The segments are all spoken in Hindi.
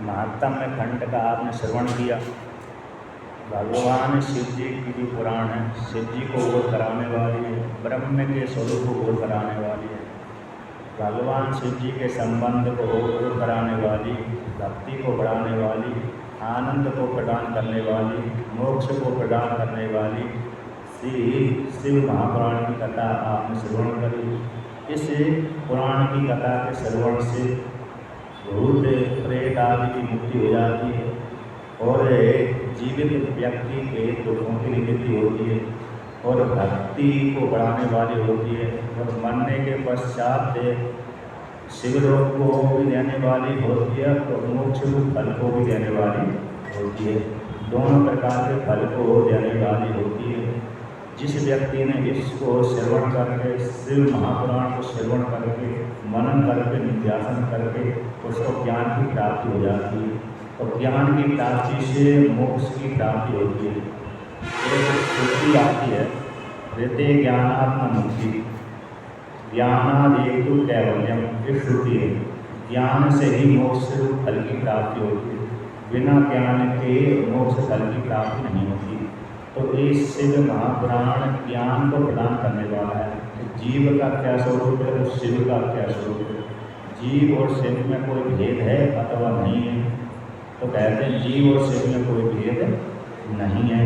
महात्म्य खंड का आपने श्रवण किया। भगवान शिव जी की जो पुराण है, शिव जी को बोध कराने वाली है, ब्रह्म के स्वरूप को बोध कराने वाली है, भगवान शिव जी के संबंध को बोध कराने वाली, भक्ति को बढ़ाने वाली, आनंद को प्रदान करने वाली, मोक्ष को प्रदान करने वाली श्री शिव महापुराण की कथा आपने श्रवण करी। इस पुराण की कथा के श्रवण से भूत प्रेत आदि की मुक्ति हो जाती है और जीवित व्यक्ति के दुखों की निवृत्ति होती है और भक्ति को बढ़ाने वाली होती है और मरने के पश्चात शिवलोक को भी देने वाली होती है और मोक्ष फल को भी देने वाली होती है। दोनों प्रकार के फल को देने वाली होती है। जिस व्यक्ति ने इसको श्रवण करके, शिव महापुराण को श्रवण करके, मनन करके, निध्यासन करके उसको ज्ञान की प्राप्ति हो जाती है और ज्ञान की प्राप्ति से मोक्ष की प्राप्ति होती है। एक श्रुति आती है, ऋते ज्ञानात्म मुक्ति ज्ञानादेतु कैवल्यम, एक श्रुति है। ज्ञान से ही मोक्ष फल की प्राप्ति होती है, बिना ज्ञान के मोक्ष फल की प्राप्ति नहीं होती। तो इस शिव महापुराण ज्ञान को प्रदान करने वाला है। तो जीव का क्या स्वरूप है, तो शिव का क्या स्वरूप है। जीव और शिव में कोई भेद है अथवा नहीं है, तो कहते हैं जीव और शिव में कोई भेद नहीं है।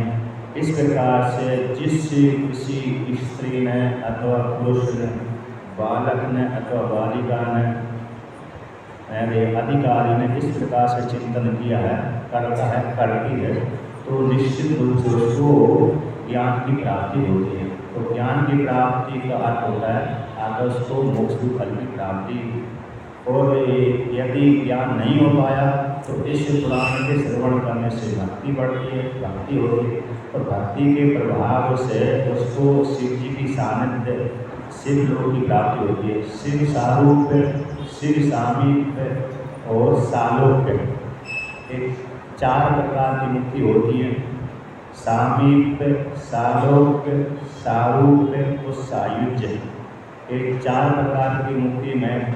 इस प्रकार से जिस किसी स्त्री ने अथवा पुरुष ने, बालक ने अथवा बालिका ने, अधिकारी ने इस प्रकार से चिंतन किया है, करता है, करती है, तो निश्चित रूप से उसको ज्ञान की प्राप्ति होती है। तो ज्ञान की प्राप्ति का अर्थ होता है आगे उसको मोक्ष फल की प्राप्ति। और यदि ज्ञान नहीं हो पाया तो इस पुराण के श्रवण करने से भक्ति बढ़ती है, भक्ति होती है और भक्ति के प्रभाव से उसको शिव जी की सानिध्य, शिव लोक की प्राप्ति होती है। शिव सारूप्य, शिव सामीप्य और सालोक्य, एक 4 प्रकार की मुक्ति होती है। सामीप्य, सालोक्य, सारूप्य और सायुज्य, एक 4 प्रकार की मुक्ति में।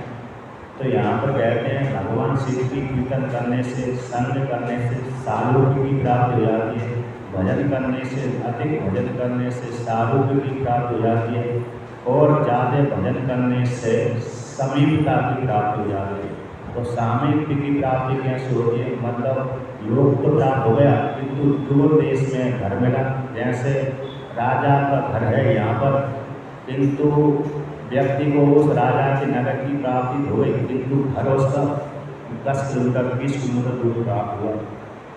तो यहाँ पर कहते हैं भगवान शिव की कीर्तन करने से, संग करने से सालोक्य की प्राप्ति हो जाती है, भजन करने से, अधिक भजन करने से सारूप्य की प्राप्ति हो जाती है और ज़्यादा भजन करने से समीपता की प्राप्ति हो जाती है। तो सामीप्य की प्राप्ति कैसे होती है, मतलब लोक तो प्राप्त हो गया किंतु दूर देश में घर मिला। जैसे राजा का घर है यहाँ पर, किंतु व्यक्ति को उस राजा के नगर की प्राप्ति हो गई किंतु घर उसका 10 किलोमीटर 20 किलोमीटर दूर प्राप्त हुआ,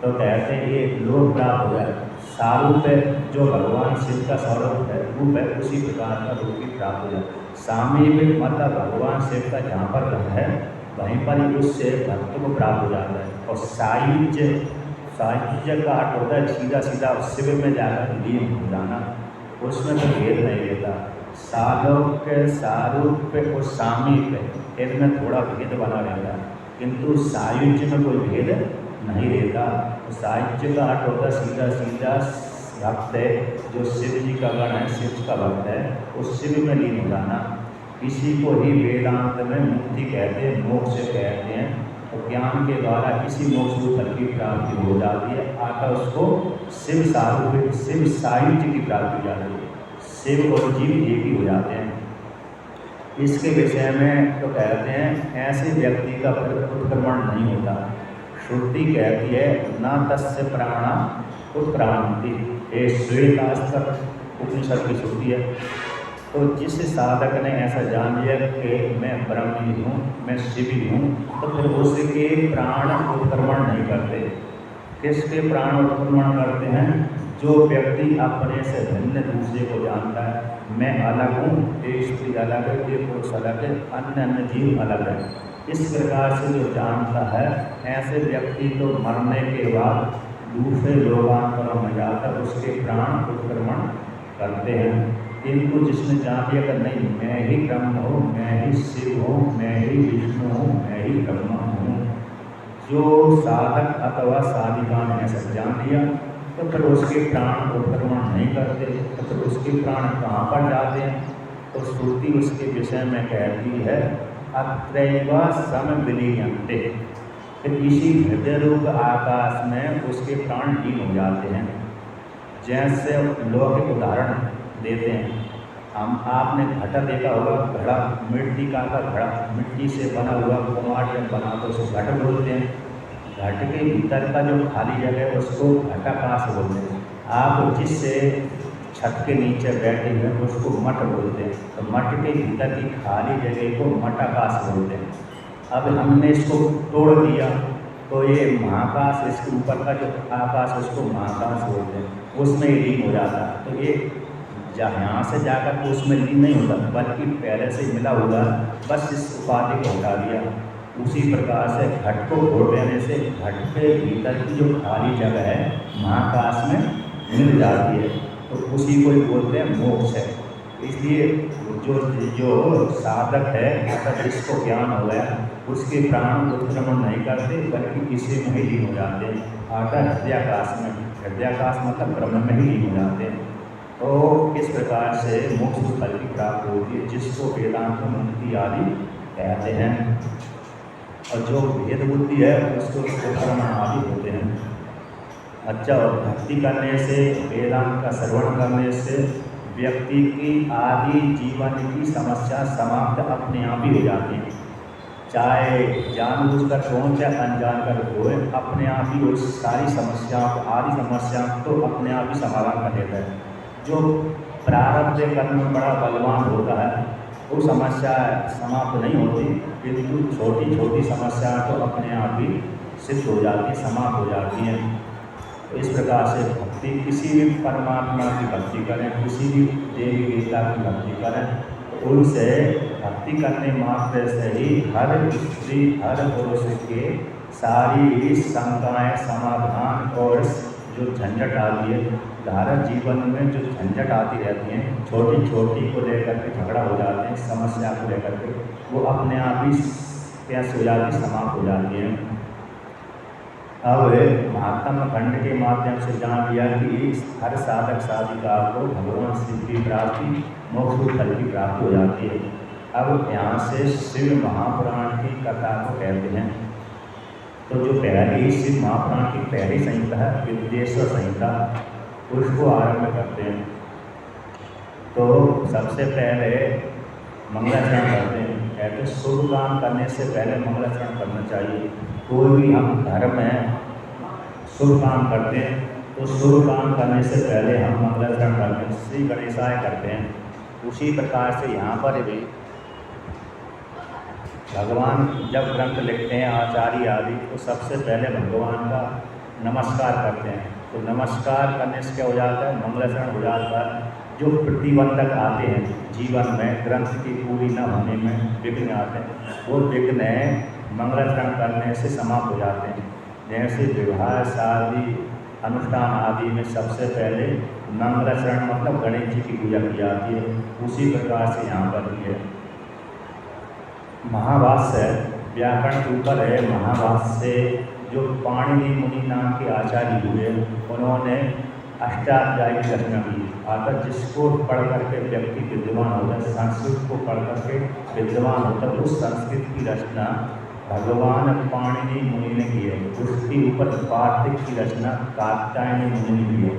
तो कहते हैं ये लोक प्राप्त हो गया। सारूप्य जो भगवान शिव का स्वरूप है, रूप है, उसी प्रकार का रूप की प्राप्त हो जाए। सामीप्य मतलब भगवान शिव का जहाँ पर घर है वहीं पर ही उससे भक्त को प्राप्त हो जाता है। और सायुज्य, सायुज्य का अर्थ होता है सीधा सीधा शिव में जाकर लीन हो जाना, उसमें तो भेद नहीं रहता। सालोक्य, सारूप्य और सामीप्य इनमें थोड़ा भेद बना रहता है किंतु सायुज्य में कोई भेद नहीं रहता। तो सायुज्य का अर्थ होता है सीधा सीधा भक्त है जो शिव जी का गण है, शिव का भक्त है, उस शिव में लीन हो जाना। इसी को ही वेदांत में मुक्ति कहते हैं, मोक्ष कहते हैं। तो ज्ञान के द्वारा इसी मोक्ष फल की प्राप्ति हो जाती है, आकर उसको शिव सारूप्य, शिव सायुज्य की प्राप्ति हो जाती है। शिव और जीव एक ही हो जाते हैं। इसके विषय में तो कहते हैं ऐसे व्यक्ति का उत्क्रमण नहीं होता। श्रुति कहती है न तस्य प्राणा उत्क्रांति, ये श्वेतास्त्र उपनिषद की श्रुति है। तो जिस साधक ने ऐसा जान लिया कि मैं ब्रह्म ही हूँ, मैं शिव ही हूँ, तो फिर उसके प्राण उत्क्रमण नहीं करते। किसके प्राण उत्क्रमण करते हैं? जो व्यक्ति अपने से भिन्न दूसरे को जानता है, मैं अलग हूँ, ये स्त्री अलग है, ये पुरुष अलग है, अन्य अन्य जीव अलग है, इस प्रकार से जो जानता है, ऐसे व्यक्ति तो मरने के बाद दूसरे लोकांतरों में जाकर उसके प्राण उत्क्रमण करते हैं। किंतु जिसने जान लिया कि नहीं, मैं ही ब्रह्म हूँ, मैं ही शिव हूँ, मैं ही विष्णु हूँ, मैं ही ब्रह्मा हूँ, जो साधक अथवा साधिका ने ऐसा जान लिया तो फिर उसके प्राण उत्क्रमण नहीं करते। तो फिर उसके प्राण कहाँ पर जाते हैं? तो श्रुति उसके विषय में कहती है अत्रैव समविलीयन्ते, फिर इसी हृदय रूप आकाश में उसके प्राण लीन हो जाते हैं। जैसे लौकिक उदाहरण देते हैं, हम आपने घड़ा देखा होगा, घड़ा मिट्टी का घड़ा, मिट्टी से बना हुआ कुम्हार में बना तो उसको घट बोलते हैं। घट के भीतर का जो खाली जगह है उसको घटाकाश बोलते हैं। आप जिससे छत के नीचे बैठे हुए हैं उसको मठ बोलते हैं, तो मठ के भीतर की खाली जगह को मठाकाश बोलते हैं। अब हमने इसको तोड़ दिया तो ये महाकाश, इसके ऊपर का जो आकाश उसको महाकाश बोलते हैं, उसमें ही लीन हो जाता है। तो ये यहाँ से जाकर के उसमें लीन नहीं होता, बल्कि पहले से मिला हुआ, बस इस उपाधि को हटा दिया। उसी प्रकार से घट को फोड़ देने से घट के भीतर की जो खाली जगह है महाकाश में मिल जाती है, तो उसी को ही बोलते हैं मोक्ष है। इसलिए जो जो साधक है अगर जिसको ज्ञान हो गया उसके प्राण उत्क्रमण नहीं करते, बल्कि इसी में ही लीन हो जाते हैं। अगर हृदयाकाश में, हृदयाकाश मतलब ब्रह्म में ही लीन हो जाते हैं। तो इस प्रकार से मोक्ष फल की प्राप्ति होती है, जिसको वेदांत में मुक्ति आदि कहते हैं। और जो भेद बुद्धि है उसको उपक्रमण आदि होते हैं। अच्छा, और भक्ति करने से, वेदांत का श्रवण करने से व्यक्ति की आदि जीवन की समस्या समाप्त अपने आप ही हो जाती है। चाहे जानबूझकर हो चाहे अनजान कर हो, अपने आप ही वो सारी समस्याओं को, आदि समस्याओं को अपने आप ही समाधान कर देता है। जो प्रारब्ध कर्म में बड़ा बलवान होता है वो समस्या समाप्त नहीं होती, किंतु छोटी छोटी समस्या तो अपने आप ही सिद्ध हो जाती है, समाप्त हो जाती हैं। तो इस प्रकार से भक्ति, किसी भी परमात्मा की भक्ति करें, किसी भी देवी देवता की भक्ति करें, तो उनसे भक्ति करने मात्र से ही हर स्त्री हर पुरुष के सारी शंकाएँ समाधान और जो झंझट आती है धारण जीवन में, जो झंझट आती रहती हैं छोटी छोटी को लेकर के झगड़ा हो जाते हैं, समस्या को लेकर के, वो अपने आप ही कैसे हो जाती, समाप्त हो जाती हैं। अब महात्मा खंड के माध्यम से जान लिया कि हर साधक साधिका को भगवान शिव की प्राप्ति, मोक्ष फल की प्राप्ति हो जाती है। अब यहाँ से शिव महापुराण की कथा को कहते हैं। तो जो पहली शिव महापुराण की पहली संहिता है विद्येश्वर संहिता, उसको आरंभ करते हैं। तो सबसे पहले मंगलाचरण करते हैं। कहते शुभ काम करने से पहले मंगलाचरण करना चाहिए। कोई भी हम धर्म में शुभ काम करते हैं तो शुभ काम करने से पहले हम मंगलाचरण करते हैं, श्री गणेशाय करते हैं। उसी प्रकार से यहाँ पर भी भगवान जब ग्रंथ लिखते हैं आचार्य आदि, तो सबसे पहले भगवान का नमस्कार करते हैं। तो नमस्कार करने से क्या हो जाता है, मंगलाचरण हो जाता है। जो प्रतिबंधक आते हैं जीवन में, ग्रंथ की पूरी न होने में विघ्न आते हैं, वो विघ्न मंगलाचरण करने से समाप्त हो जाते हैं। जैसे विवाह शादी अनुष्ठान आदि में सबसे पहले मंगलाचरण मतलब गणेश जी की पूजा की जाती है। उसी प्रकार से यहाँ पर भी है। महाभाष्य व्याकरण के ऊपर है। महाभाष्य जो पाणिनि मुनि नाम के आचार्य हुए, उन्होंने अष्टाध्यायी की रचना की। अर्थात जिसको पढ़ करके व्यक्ति विद्वान होता है, संस्कृत को पढ़ करके विद्वान होता है, उस संस्कृत की रचना भगवान पाणिनि मुनि ने की है। उसके ऊपर वार्तिक की रचना कात्यायनी मुनि ने की है।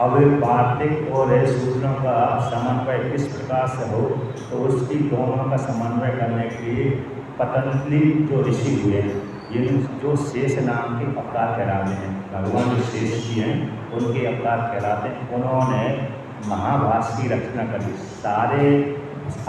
अब वार्तिक और सूत्रों का समन्वय किस प्रकार से हो, तो उसकी दोनों का समन्वय करने के लिए पतंजलि जो ऋषि हुए, ये जो शेष नाम के अवतार कहलाते हैं, भगवान जो शेष जी हैं उनके अवतार कहलाते हैं, उन्होंने महाभाष्य की रचना करी। सारे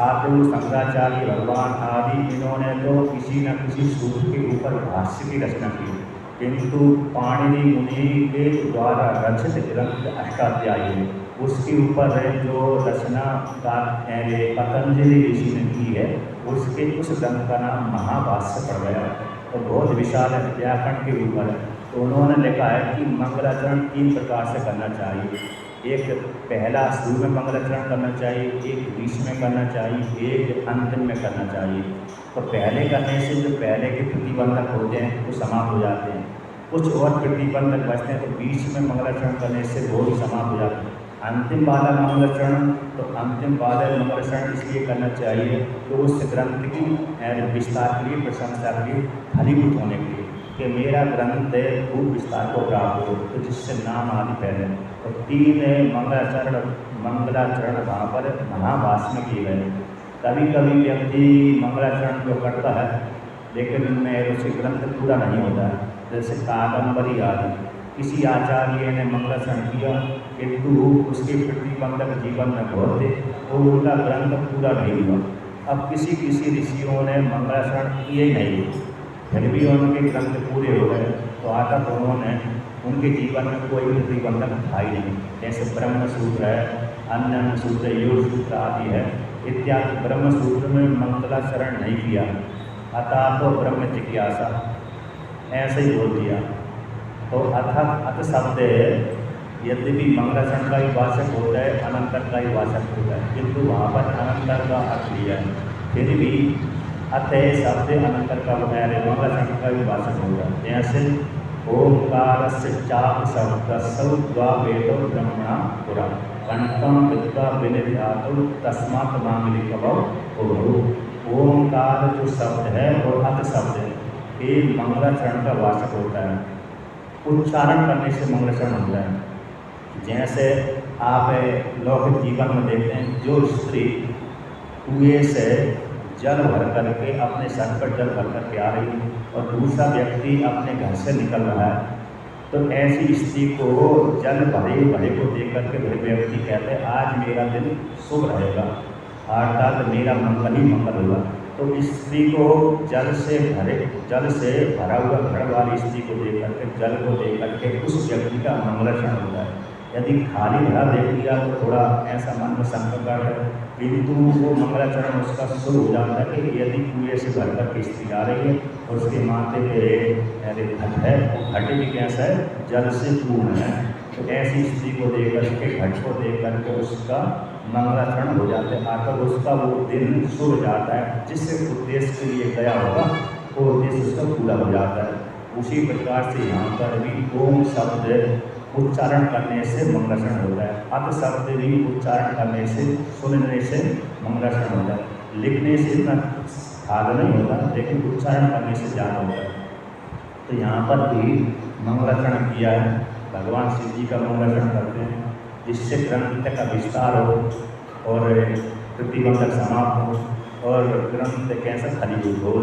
आदि शंकराचार्य भगवान आदि इन्होंने तो किसी न किसी सूत्र के ऊपर भाष्य की रचना की, किंतु पाणिनि मुनि के द्वारा रचित ग्रंथ अष्टाध्यायी है, उसके ऊपर जो रचना पतंजलि ऋषि ने की है, उसके उस ग्रंथ का नाम महाभाष्य पड़ गया। तो बहुत विशाल व्याकरण के ऊपर है। तो उन्होंने लिखा है कि मंगलाचरण 3 प्रकार से करना चाहिए। एक पहला शुरू में मंगलाचरण करना चाहिए, एक बीच में करना चाहिए, एक अंतिम में करना चाहिए। तो पहले करने से जो पहले के प्रतिबंधक होते हैं वो समाप्त हो जाते हैं, कुछ और प्रतिबंधक बचते हैं, तो बीच में मंगलाचरण करने से वो भी समाप्त हो जाते हैं। अंतिम वाला मंगलाचरण, तो अंतिम वाला मंगलाचरण इसलिए करना चाहिए तो उस ग्रंथ की विस्तार के लिए, प्रशंसा के लिए, फलीभूत होने के लिए। कि मेरा ग्रंथ खूब विस्तार को प्राप्त हो, तो जिससे नाम आदि पहले तो 3 मंगलाचरण वहाँ पर महाभाष में किए गए। कभी कभी व्यक्ति मंगलाचरण जो करता है लेकिन उनमें उसे ग्रंथ पूरा नहीं होता है, जैसे कादम्बरी आदि किसी आचार्य ने मंगलाचरण किया किंतु उसके प्रतिबंधक जीवन में बहुत थे तो उनका ग्रंथ पूरा नहीं हुआ। अब किसी किसी ऋषियों ने मंगलाचरण किए ही नहीं, फिर भी उनके ग्रंथ पूरे हो गए, तो आकर तो उन्होंने उनके जीवन में कोई प्रतिबंधक था ही नहीं। जैसे ब्रह्म सूत्र है, अन्य सूत्र, योग सूत्र आदि है इत्यादि। ब्रह्म सूत्र में मंगलाचरण नहीं किया, अतः तो ब्रह्म जिज्ञासा ऐसे ही बोल दिया। तो अथ शब्द यद्यपि मंगलाचरण का ही वाचक होता है, अनंतर का ही वाचक होता है, किंतु वहाँ पर अनंतर का अर्थ लिया है। फिर भी अतः शब्द अनंतर का बताया, मंगलाचरण का भी वाचक होता है। जैसे ओंकार से चाप शब्द सौद्वा वेदो ब्रह्मणा पुरा कंठम विद्वा विनिध्यातु तस्मात् मांगलिक भव। ओंकार जो शब्द है और अत शब्द है ये मंगलाचरण का वाचक होता है, उच्चारण करने से मंगलाचरण होता है। जैसे आप लौकिक जीवन में देखते हैं, जो स्त्री कुएं से जल भर करके अपने सर पर जल भर करके आ रही है और दूसरा व्यक्ति अपने घर से निकल रहा है, तो ऐसी स्त्री को जल भरे भरे को देख करके वह व्यक्ति कहते हैं आज मेरा दिन शुभ रहेगा, अर्थात मेरा मंगल ही मंगल होगा। तो स्त्री को जल से भरा हुआ घर वाली स्त्री को देख करके, जल को देख करके उस व्यक्ति का मंगलाचरण होता है। यदि खाली भरा देख लिया तो थोड़ा ऐसा मन में शंका है, किंतु वो मंगलाचरण उसका शुरू हो जाता है कि यदि कुएं से भर कर स्त्री आ रही है और उसके माथे पे घट है, घट भी कैसा है, जल से पूर्ण है, तो ऐसी स्त्री को देख करके, घट को देख करके उसका मंगलाचरण हो जाता है, आकर उसका वो दिन शुभ जाता है, जिस उद्देश्य के लिए गया होगा वो उद्देश्य उसका पूरा हो जाता है। उसी प्रकार से यहाँ पर भी ओम शब्द उच्चारण करने से मंगलाचरण होता है, अत शब्द भी उच्चारण करने से, सुनने से मंगलाचरण होता है। लिखने से इतना भाग नहीं होता, लेकिन उच्चारण करने से ज़्यादा होता है। तो यहाँ पर भी मंगलाचरण किया है, भगवान शिव जी का मंगलाचरण करते हैं जिससे ग्रंथ का विस्तार हो और प्रतिबंधक समाप्त हो और ग्रंथ कैसा फलीभूत हो।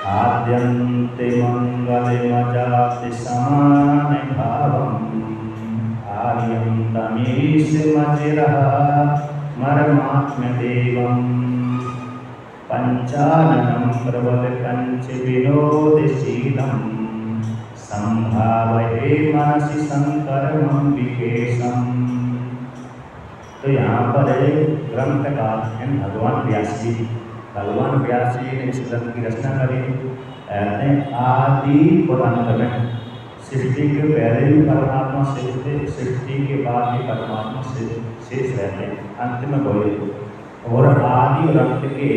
आद्यन्ते मंगलमजाति समान भावम् आर्यं तमीशमजिरः मरमात्म्यदेवम् पंचाननं प्रबलकञ्च विनोदशीलम् संभावये मनसि संकरमं विकेशम्। तो यहाँ पर ग्रंथ का भगवान व्यास जी ने इस ग्रंथ की रचना करी। कहते हैं आदि और अंत में, सृष्टि के पहले भी परमात्मा शेष थे, सृष्टि के बाद भी परमात्मा शेष रहते हैं, अंत में बोले। और आदि और अंत के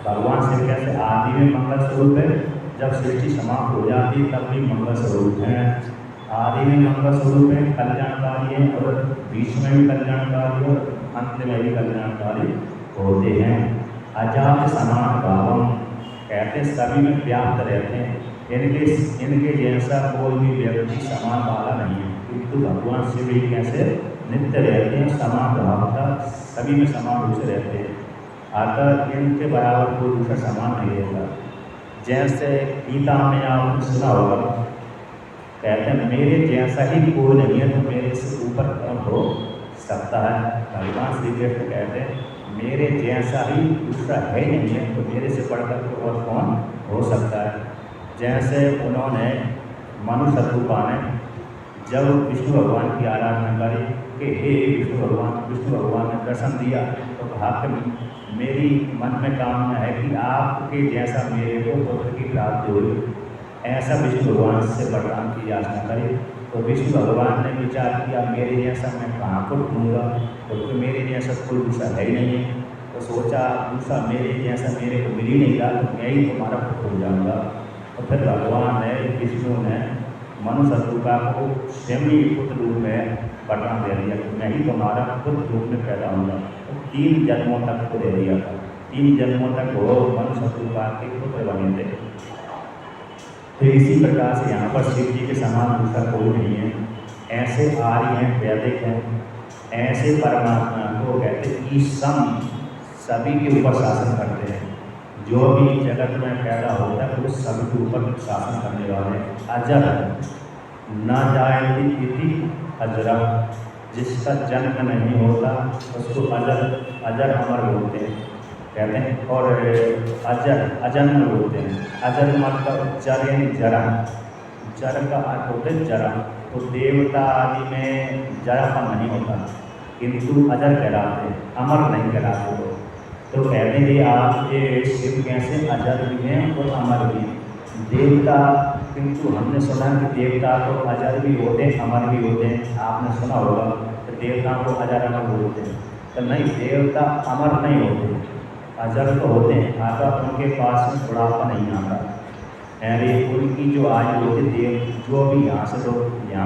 भगवान से कैसे, आदि में मंगल स्वरूप है, जब सृष्टि समाप्त हो जाती तब भी मंगल स्वरूप है। आदि में मंगल स्वरूप है, कल्याणकारी है, और बीच में भी कल्याणकारी और अंत में भी कल्याणकारी होते हैं। अजात समान भावम कहते सभी में व्याप्त रहते हैं, इनके जैसा कोई भी व्यक्ति समान वाला नहीं है, किंतु भगवान शिव भी कैसे नित्य रहते हैं, समान भावता सभी में समान रूप से रहते हैं, अतः इनके बराबर कोई दूसरा समान नहीं रहता। जैसे गीता में आपने सुना होगा, कहते हैं मेरे जैसा ही कोई नहीं है तो मेरे से ऊपर कौन हो सकता है। भगवान श्री कृष्ण कहते हैं मेरे जैसा ही दूसरा है नहीं है तो मेरे से बढ़कर तो और कौन हो सकता है। जैसे उन्होंने मनु शत्रुपा ने जब विष्णु भगवान की आराधना करी कि हे विष्णु भगवान ने दर्शन दिया तो कहा कि मेरी मन में कामना है कि आपके जैसा मेरे को पुत्र की प्राप्ति हुई। ऐसा विष्णु भगवान से वरदान की याचना करी तो विष्णु भगवान ने विचार किया मेरे जैसा मैं कहाँ को ढूंढूंगा, क्योंकि मेरे जैसा कोई दूसरा है ही नहीं है। तो सोचा दूसरा मेरे जैसा मेरे को मिल ही नहीं रहा तो मैं ही तुम्हारा पुत्र हो जाऊँगा। तो फिर भगवान ने, विष्णु ने मनु शत्रुपा को स्वयं ही पुत्र रूप में वरदान दे दिया कि मैं ही तुम्हारा पुत्र रूप में पैदा होगा। तो 3 जन्मों तक को दे दिया था, 3 जन्मों तक वो मनु शत्रुपा के पुत्र बने थे। तो इसी प्रकार से यहाँ पर शिव जी के समान दूसरा कोई नहीं है। ऐसे आर्य हैं, वैदिक हैं, ऐसे परमात्मा को कहते हैं कि सभी के ऊपर शासन करते हैं। जो भी जगत में पैदा होता है वो सभी के ऊपर शासन करने वाले अजर न जायती इति अजरा, जिसका जन्म नहीं होता उसको अजर अमर बोलते हैं, कहते हैं। और अजन्म बोलते हैं। अजर मतलब जर यानी जरा, जर का अर्थ होता है जरा। तो देवता आदि में जरापन नहीं होता, किंतु अजर कहलाते हैं, अमर नहीं कहलाते वो। तो कहते हैं आप ये शिव कैसे अजर भी हैं और अमर भी हैं। देवता, किंतु हमने सुना कि देवता तो अजर भी होते हैं, अमर भी होते हैं। आपने सुना होगा तो देवताओं को अजर अमर बोलते हैं। तो नहीं, देवता अमर नहीं होते, अजर तो होते हैं। आता उनके पास में बुढ़ापा नहीं आता। अरे उनकी जो आयु होती देव, जो भी यहाँ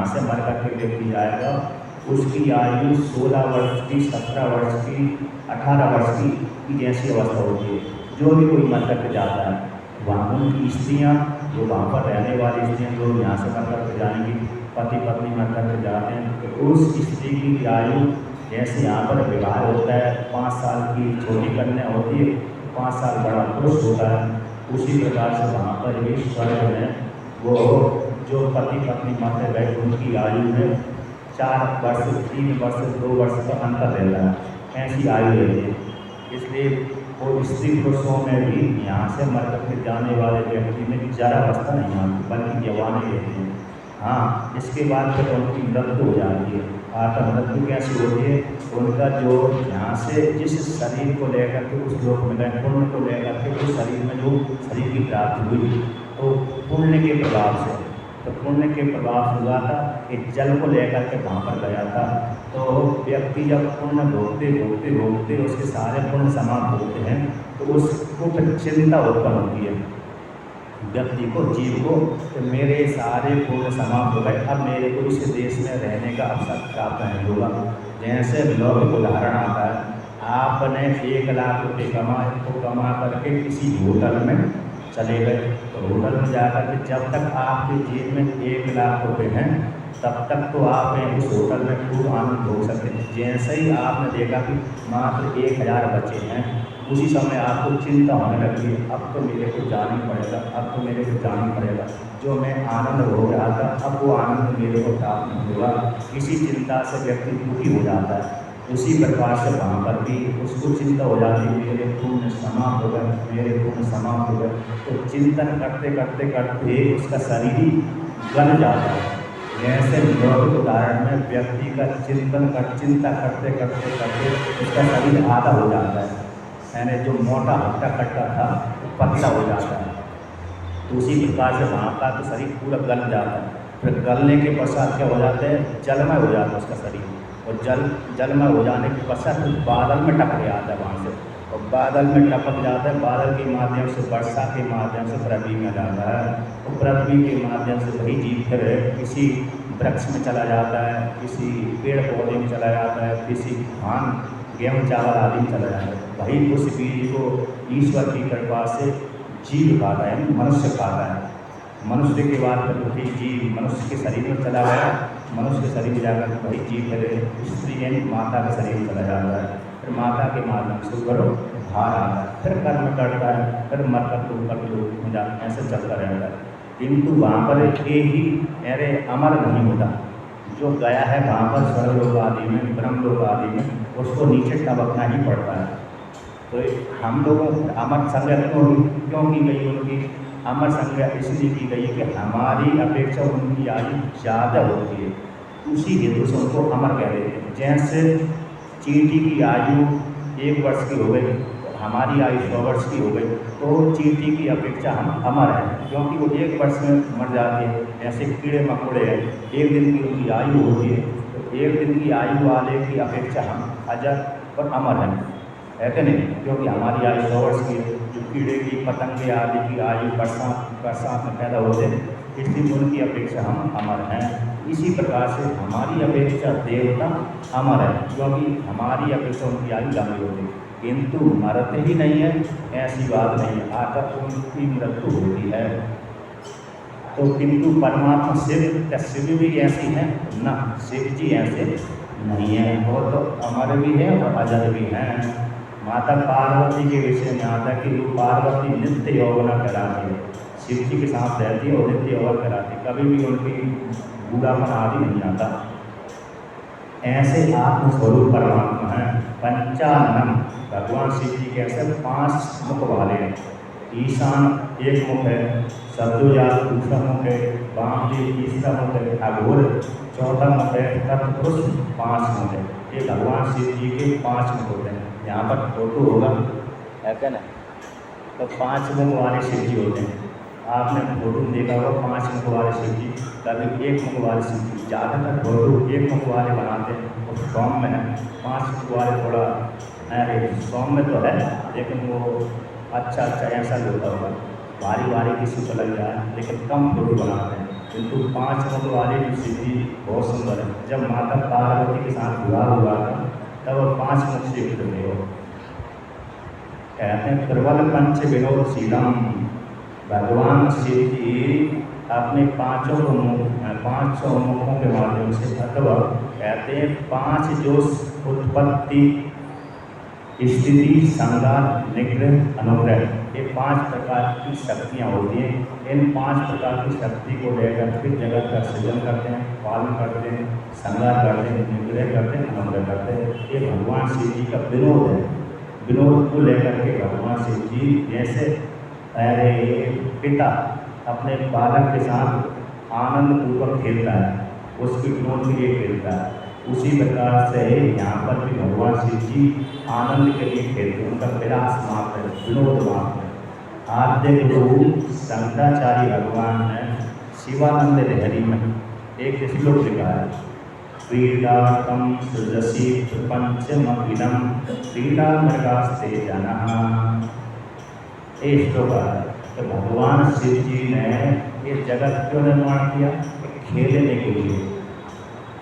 से मर करके व्यक्ति जाएगा उसकी आयु 16 वर्ष की, 17 वर्ष की, 18 वर्ष की जैसी अवस्था होती है। जो भी कोई मर करके जाता है वहाँ उनकी स्त्रियाँ, जो वहाँ पर रहने वाली स्त्रियाँ जो यहाँ से मर करके जाएंगी, पति पत्नी मर करके जाते हैं, तो उस स्त्री की आयु जैसे यहाँ पर विवाह होता है 5 साल की छोटी कन्या होती है, 5 साल बड़ा पुरुष होता है, उसी प्रकार से वहाँ पर भी स्वर्ग में वो जो पति पत्नी मरते गए उनकी आयु में 4 वर्ष, 3 वर्ष, 2 वर्ष का अंतर रहता है, ऐसी आयु रहती है। इसलिए वो स्त्री पुरुषों में भी यहाँ से मर करके जाने वाले व्यक्ति में जरा अवस्था नहीं आती, बल्कि जवानी रहती है। हाँ, इसके बाद फिर उनकी मृत्यु हो जाती है। आत्म मृत्यु कैसी होती है? उनका जो यहाँ से जिस शरीर को लेकर के उस लोक में गए, पुण्य को लेकर के उस शरीर में जो शरीर की प्राप्ति हुई, तो पुण्य के प्रभाव से, तो पुण्य के प्रभाव से हुआ था कि जल को लेकर के वहाँ पर गया था। तो व्यक्ति जब पुण्य भोगते भोगते भोगते उसके सारे पुण्य समाप्त होते हैं तो उसको फिर चिंता उत्पन्न होती है व्यक्ति को, जीव को, कि मेरे सारे पुण्य समाप्त हो गए, अब मेरे को इस देश में रहने का अवसर प्राप्त नहीं होगा। जैसे लौकिक उदाहरण आता है, आपने 1 लाख रुपये कमाए, तो कमा करके किसी होटल में चले गए, तो होटल में जाकर के जब तक आपके जेब में 1 लाख रुपये हैं तब तक तो आप उस होटल में खूब आनंद भोग सकते हैं। जैसे ही आपने देखा कि मात्र 1000 बचे हैं, उसी समय आपको चिंता होने लगती है, अब तो मेरे को जाना ही पड़ेगा, अब तो मेरे को जाना ही पड़ेगा। जो मैं आनंद हो रहा था अब वो आनंद मेरे को प्राप्त नहीं होगा, इसी चिंता से व्यक्ति दुखी हो जाता है। उसी प्रकार से वहाँ पर भी उसको चिंता हो जाती है, मेरे पुण्य समाप्त हो गए, मेरे पुण्य समाप्त हो गए। तो चिंतन करते करते करते उसका शरीर ही गल जाता है। जैसे लौकिक उदाहरण में व्यक्ति का चिंता करते करते करते उसका शरीर आधा हो जाता है, यानी जो मोटा हट्टा कट्टा था वो पतला हो जाता है। तो उसी प्रकार से वहाँ का तो शरीर पूरा गल जाता है। फिर गलने के पश्चात क्या हो जाता है? जलमय हो जाता है उसका शरीर, और जलमय हो जाने के पश्चात फिर बादल में टपक जाता है वहाँ से, और बादल में टपक जाता है। बादल के माध्यम से, वर्षा के माध्यम से पृथ्वी में जाता है, और पृथ्वी के माध्यम से वही जीव फिर किसी वृक्ष में चला जाता है, किसी पेड़ पौधे में चला जाता है, किसी धान गेहूँ चावल आदि में चला जाता है। वही उस बीज को ईश्वर की कृपा से जीव खाता है, मनुष्य खाता है। मनुष्य के बाद फिर वही जीव मनुष्य के शरीर में चला गया, मनुष्य के शरीर में जाकर वही जीव फिर स्त्री यानी माता के शरीर में चला जाता है। फिर माता के माध्यम से ऊपर बाहर आता है, फिर कर्म करता है, फिर मरकर तो ऊपर लोग जाते हैं, ऐसे चलता रहता है। किंतु वहाँ पर एक ही अरे अमर नहीं होता, जो गया है वहाँ पर स्वर्गलोक आदि में, ब्रह्मलोक आदि में, उसको नीचे टपकना ही पड़ता है। तो हम लोगों अमर संज्ञा क्यों की गई? उनकी अमर संज्ञा इसलिए की गई कि हमारी अपेक्षा उनकी आयु ज़्यादा होती है, उसी हेतु से उनको अमर कह देते हैं। जैसे चींटी की आयु 1 वर्ष की हो गई, हमारी आयु 100 वर्ष की हो गई, तो चींटी की अपेक्षा हम अमर हैं, क्योंकि वो 1 वर्ष में मर जाती है। ऐसे कीड़े मकोड़े हैं, 1 दिन की उनकी आयु होती है, तो 1 दिन की आयु वाले की अपेक्षा हम अजर और अमर हैं, है कि नहीं? क्योंकि हमारी आयु 100 वर्ष की है। जो कीड़े की, पतंगे आदि की आयु बरसात में पैदा होते हैं, इसलिए उनकी अपेक्षा हम अमर हैं। इसी प्रकार से हमारी अपेक्षा देवता अमर है, क्योंकि हमारी अपेक्षा उनकी आयु लंबी होती है, किंतु मरते ही नहीं है, ऐसी बात नहीं है, आकर उनकी मृत्यु होती है। तो किंतु परमात्मा शिव भी ऐसी है ना, शिव जी ऐसे नहीं है, वो तो अमर भी है और अजर भी है। माता पार्वती के विषय में आता है कि वो पार्वती नित्य यौवना कराती है, शिव जी के साथ रहती है और नित्य यौवन कराती है, कभी भी उनकी बूढ़ापन आदि नहीं आता। ऐसे आत्मस्वरूप परमात्मा है। पंचानन भगवान शिव जी कैसे 5 मुख वाले हैं। ईशान एक मुख है, शब्दोजात दूसरा मुख है, वामदेव तीसरा मुख है, अघोर चौथा मुख है, तत्पुरुष 5 मुख है। ये भगवान शिव जी के 5 मुख होते हैं। यहाँ पर फोटो होगा है क्या ना, तो 5 मुख वाले शिव जी होते हैं। आपने फोटो में देखा होगा 5 मुख वाले शिव जी, कभी 1 मुख वाले शिव जी। ज़्यादातर फोटो 1 मुख वाले बनाते हैं और सौम्य है, 5 मुख वाले थोड़ा सौम्य तो है लेकिन वो अच्छा ऐसा भी होता होगा, बारी बारी किसी को लग जाए, लेकिन कम फोटो बनाते हैं। किंतु 5 मुख वाले जो शिव जी बहुत सुंदर है। जब माता पार्वती के साथ विवाह हुआ था तब वो 5 मुख शिव थे। वो कहते हैं प्रबल पंच विनोद शीलम, भगवान शिव जी अपने 500 मुखों के माध्यम से, अथवा कहते हैं 5 जो उत्पत्ति स्थिति संगार निग्रह अनुग्रह, ये 5 प्रकार की शक्तियाँ होती हैं। इन 5 प्रकार की शक्ति को लेकर फिर जगत का सृजन करते हैं, पालन करते हैं, संगार करते हैं, निग्रह करते हैं, अनुग्रह करते हैं। ये भगवान शिव जी का विनोद है। विनोद को लेकर के भगवान शिव जी जैसे पिता अपने बालक के साथ आनंद पूर्वक खेलता है, उसके विनोद के लिए खेलता है, उसी प्रकार से यहाँ पर भी भगवान शिव जी आनंद के लिए खेलते हैं। उनका विलास मात्र है, विनोद मात्र है। आद्य गुरु शंकराचार्य भगवान ने शिवानंद लहरी में एक श्लोक लिखा है, क्रीडाकम सृजसी प्रपंचमखिलम क्रीडा मृगास्ते जनः। ये श्लोक है। तो भगवान शिव जी ने ये जगत क्यों निर्माण किया? खेलने के लिए,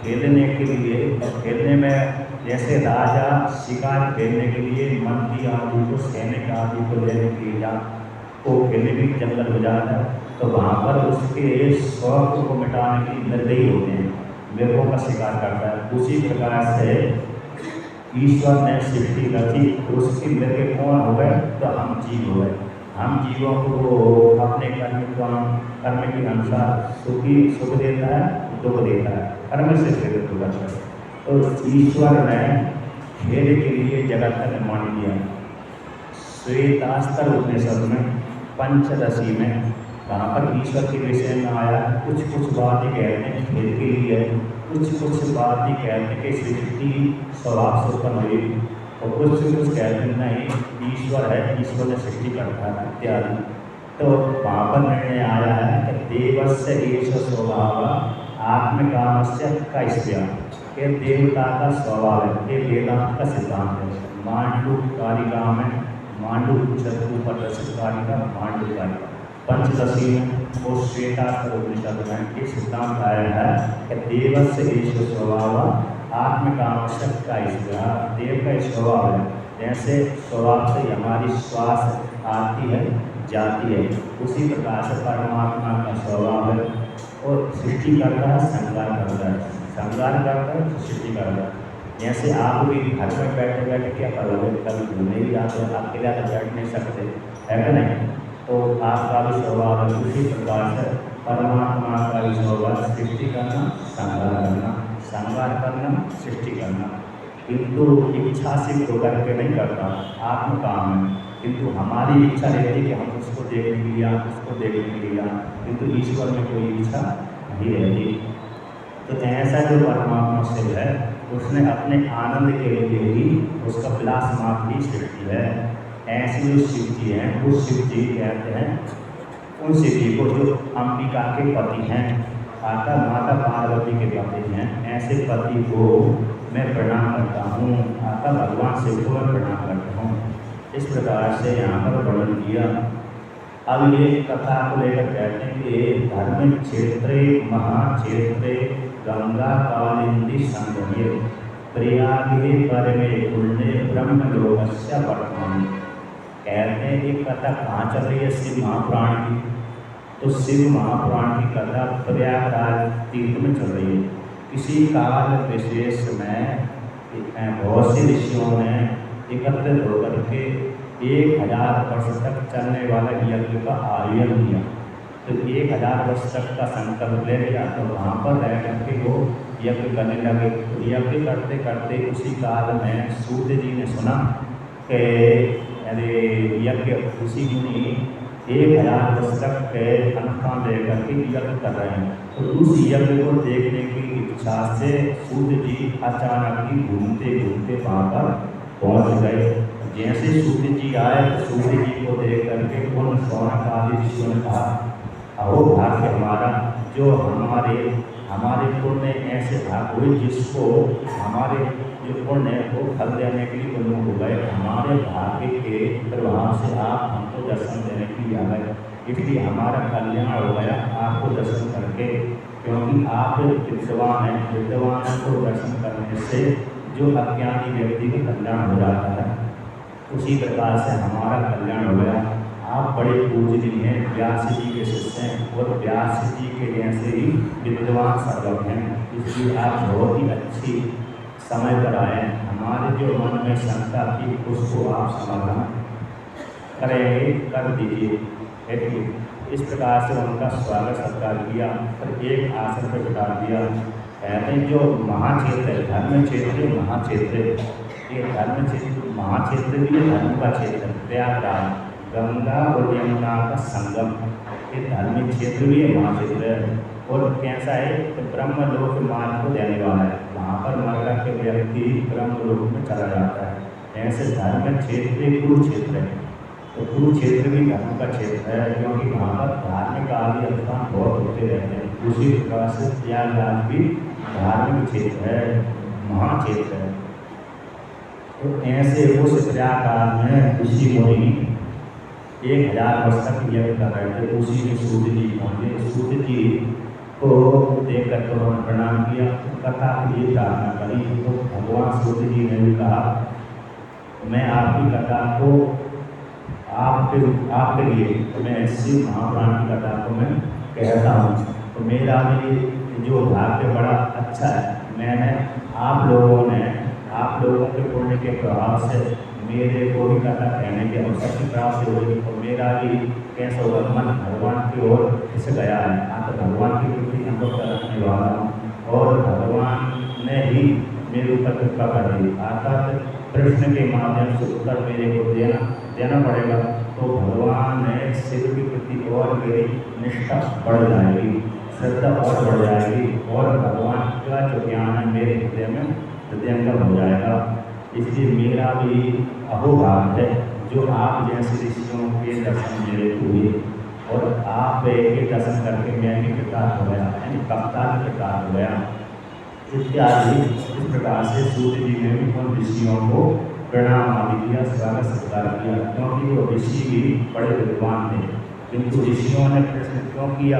खेलने के लिए। और खेलने में जैसे राजा शिकार खेलने के लिए मंत्री आदि को, सैनिक आदि को लेने के लिए को खेलने के जंगल हो जाता है, तो वहाँ पर उसके शौक को मिटाने के लिए निर्दयी होते हैं, मृगों का शिकार करता है। उसी प्रकार से ईश्वर ने सृष्टि रची, उसकी मृग कौन हो गए? तो हम जीव हो गए। हम जीवों को अपने कर्म के अनुसार सुख देता है, दुख देता है, कर्म से प्रेरित होता है। तो ईश्वर ने खेल के लिए जगत का निर्माण किया। श्वेतास्त्र उपनिषद में पंचदशी में वहाँ पर ईश्वर के विषय में आया। कुछ बातें कहते हैं खेल के लिए, कुछ बातें कहते हैं कि सृष्टि स्वभाव से उत्पन्न हुई, और कुछ कहते हैं नहीं ईश्वर है, ईश्वर ने सृष्टि करता है इत्यादि। तो वहाँ पर निर्णय आया है कि देवस्य एष स्वभाव आत्मकामस्य कैस्य, ये देवता का स्वभाव है। ये वेदांत का सिद्धांत है। मांडूकारिका में मांडूकारिका पंचदशी में वो श्वेतास्त्र उपनिषद में ये सिद्धांत आया है कि देवस्य एष स्वभाव आत्मकामस्य कैस्य, देव का स्वभाव है। जैसे स्वभाव से हमारी श्वास आती है जाती है, उसी प्रकार से परमात्मा का स्वभाव है। और सृष्टि करता है, संगार करता है, संगार करता है, सृष्टि करता है। जैसे आप भी घर में बैठे बैठे क्या करोगे? कभी घूमने भी जाते हैं, अकेला तो बैठ नहीं सकते, है कि नहीं? तो आपका भी स्वभाव है। उसी प्रकार से परमात्मा का भी स्वभाव सृष्टि करना, संगार करना, संगार करना, सृष्टि करना। किंतु इच्छा से होकर के नहीं करता, आत्म काम है। किंतु हमारी इच्छा रहती है कि हम उसको देखने के लिए, उसको देखने के लिए, किंतु ईश्वर में कोई इच्छा नहीं रहती। तो ऐसा जो परमात्मा शिव है, उसने अपने आनंद के लिए ही उसका विलास मात्र ही सृष्टि है। ऐसे जो शिव जी हैं, वो शिव जी कहते हैं उन शिव जी को जो अंबिका के पति हैं, माता पार्वती के पति हैं। ऐसे पति को मैं प्रणाम करता हूँ, आता भगवान शिव को मैं प्रणाम करता हूँ। इस प्रकार से यहाँ पर वर्णन किया। अब ये कथा को लेकर कहते हैं कि धर्म क्षेत्रे महाक्षेत्रे गंगा कालिंदी संगमे प्रयागे परमे पुण्य ब्रह्मलोकस्य वर्तमान। कहते हैं कि कथा कहाँ चल रही है? शिव महापुराण की। तो शिव महापुराण की कथा प्रयागराज तीर्थ में चल रही है। किसी काल विशेष में बहुत से ऋषियों ने एकत्रित होकर के 1000 वर्ष तक चलने वाला यज्ञ का आयोजन किया। तो 1000 वर्ष तक का संकल्प ले लिया, तो वहाँ पर रह करके वो यज्ञ करने लगे। तो यज्ञ करते करते उसी काल में सूर्य जी ने सुना कि अरे यज्ञ ऋषि मुनि 1000 वर्ष तक के अनुष्ठान लेकर के यज्ञ कर रहे हैं। तो उस यज्ञ को देखने की इच्छा से सूर्य जी अचानक ही घूमते घूमते वहाँ पर पहुँच गए। जैसे सूर्य जी आए तो सूर्य जी को देख करके उन शौनक आदि ऋषियों ने कहा, अहो भाग्य हमारा, जो हमारे पुण्य ऐसे भाग हुए जिसको हमारे जो पुण्य है वो फल देने के लिए उन्मुख हो गए। हमारे भाग्य के प्रभाव से आप हमको दर्शन देने के लिए आ गए, इसलिए हमारा कल्याण हो गया आपको दर्शन करके। क्योंकि आप विद्वान हैं, विद्वान को दर्शन करने से जो अज्ञानी व्यक्ति का कल्याण हो जाता है, उसी प्रकार से हमारा कल्याण हो गया। आप बड़े पूजनीय हैं, व्यास जी के शिष्य हैं और व्यास जी के जैसे ही विद्वान सर्वज्ञ हैं, इसलिए आप बहुत ही अच्छी समय पर आए। हमारे जो मन में शंका थी उसको आप समाधान करेंगे, कर दीजिए। इस प्रकार से उनका स्वागत सत्कार किया, पर एक आसन पर बिठा दिया। कहते हैं जो महाक्षेत्र है, धर्म क्षेत्र महाक्षेत्र, ये धर्म क्षेत्र महाक्षेत्र भी है, धर्म का क्षेत्र प्रयागराज, गंगा और यमुना का संगम, ये धार्मिक क्षेत्र भी है, महाक्षेत्र है। और कैसा है तो ब्रह्म लोक मार्ग को देने वाला है, वहाँ पर मर के व्यक्ति ब्रह्म लोक में चला जाता है। ऐसे धर्म क्षेत्र कुरुक्षेत्र है, तो कुरुक्षेत्र भी धर्म का क्षेत्र है, क्योंकि वहाँ पर धार्मिक आदि अनुष्ठान बहुत होते रहते हैं। उसी प्रकार से प्रयागराज भी धार्मिक क्षेत्र है, महाक्षेत्र है। तो ऐसे उस प्रयागराज में ऋषि मुनि 1000 वर्ष तक यज्ञ कर रहे थे। उसी में सूर्य जी पहुँचे। सूर्य जी को देख कर तो उन्होंने प्रणाम किया, कथा के लिए प्रार्थना करी। तो भगवान सूर्य जी ने भी कहा, मैं आपकी कथा को आपके लिए मैं शिव महापुराण की कथा को मैं कहता हूँ। तो मेरा भी जो भाग्य बड़ा अच्छा है, मैंने आप लोगों के पुण्य के प्रभाव से मेरे को भी कथा कहने के अवसर की प्राप्ति होगी। और मेरा भी कैसा होगा, मन भगवान की ओर खिंच गया है। तो भगवान की प्रति अनुभव रखने वाला हूँ और भगवान ने ही मेरे ऊपर कृपा कर दी। अर्थात प्रश्न के माध्यम से उत्तर मेरे को देना पड़ेगा, तो भगवान ने शिव की प्रति और मेरी निष्ठा बढ़ जाएगी, श्रद्धा और बढ़ जाएगी, और भगवान का जो ज्ञान है मेरे हृदय में हृदयंगम हो जाएगा। इसलिए मेरा भी अहोभाग है जो आप जैसे ऋषियों के दर्शन मेरे हुए, और आप के दर्शन करके मैं भी कृतार्थ हो गया, यानी कप्तान कृतार्थ हो गया इत्यादि। इस प्रकार से सूर्य जी ने भी उन ऋषियों को प्रणाम आदि किया, स्वागत सत्कार किया, क्योंकि वो ऋषि भी बड़े विद्वान थे। किंतु ऋषियों ने प्रश्न क्यों किया,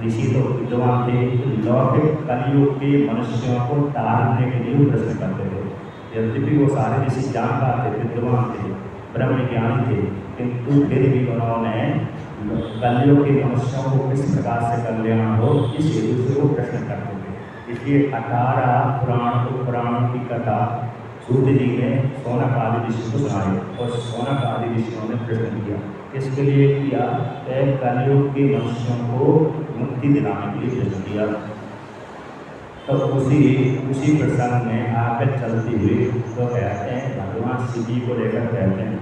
ऋषि तो विद्वान थे, लौकिक कलयुग के मनुष्यों को टालने के लिए प्रश्न करते थे। यद्यपि वो सारे ऋषि जान पाते, विद्वान थे, ब्रह्म ज्ञानी थे, किंतु फिर भी उन्होंने कलयुग के मनुष्यों को किस प्रकार से कल्याण हो, इस हेतु से वो प्रश्न करते थे। इसलिए 18 पुराणों की कथा सूर्य जी ने शौनक आदि ऋषि को सुनाई, और शौनक आदि ऋषियों ने प्रश्न किया। इसके लिए किया कलयुग के मनुष्यों को मुक्ति दिलाने के लिए प्रश्न किया। तो उसी प्रसंग में आगे चलती हुई तो कहते हैं, भगवान शिव जी को लेकर कहते हैं,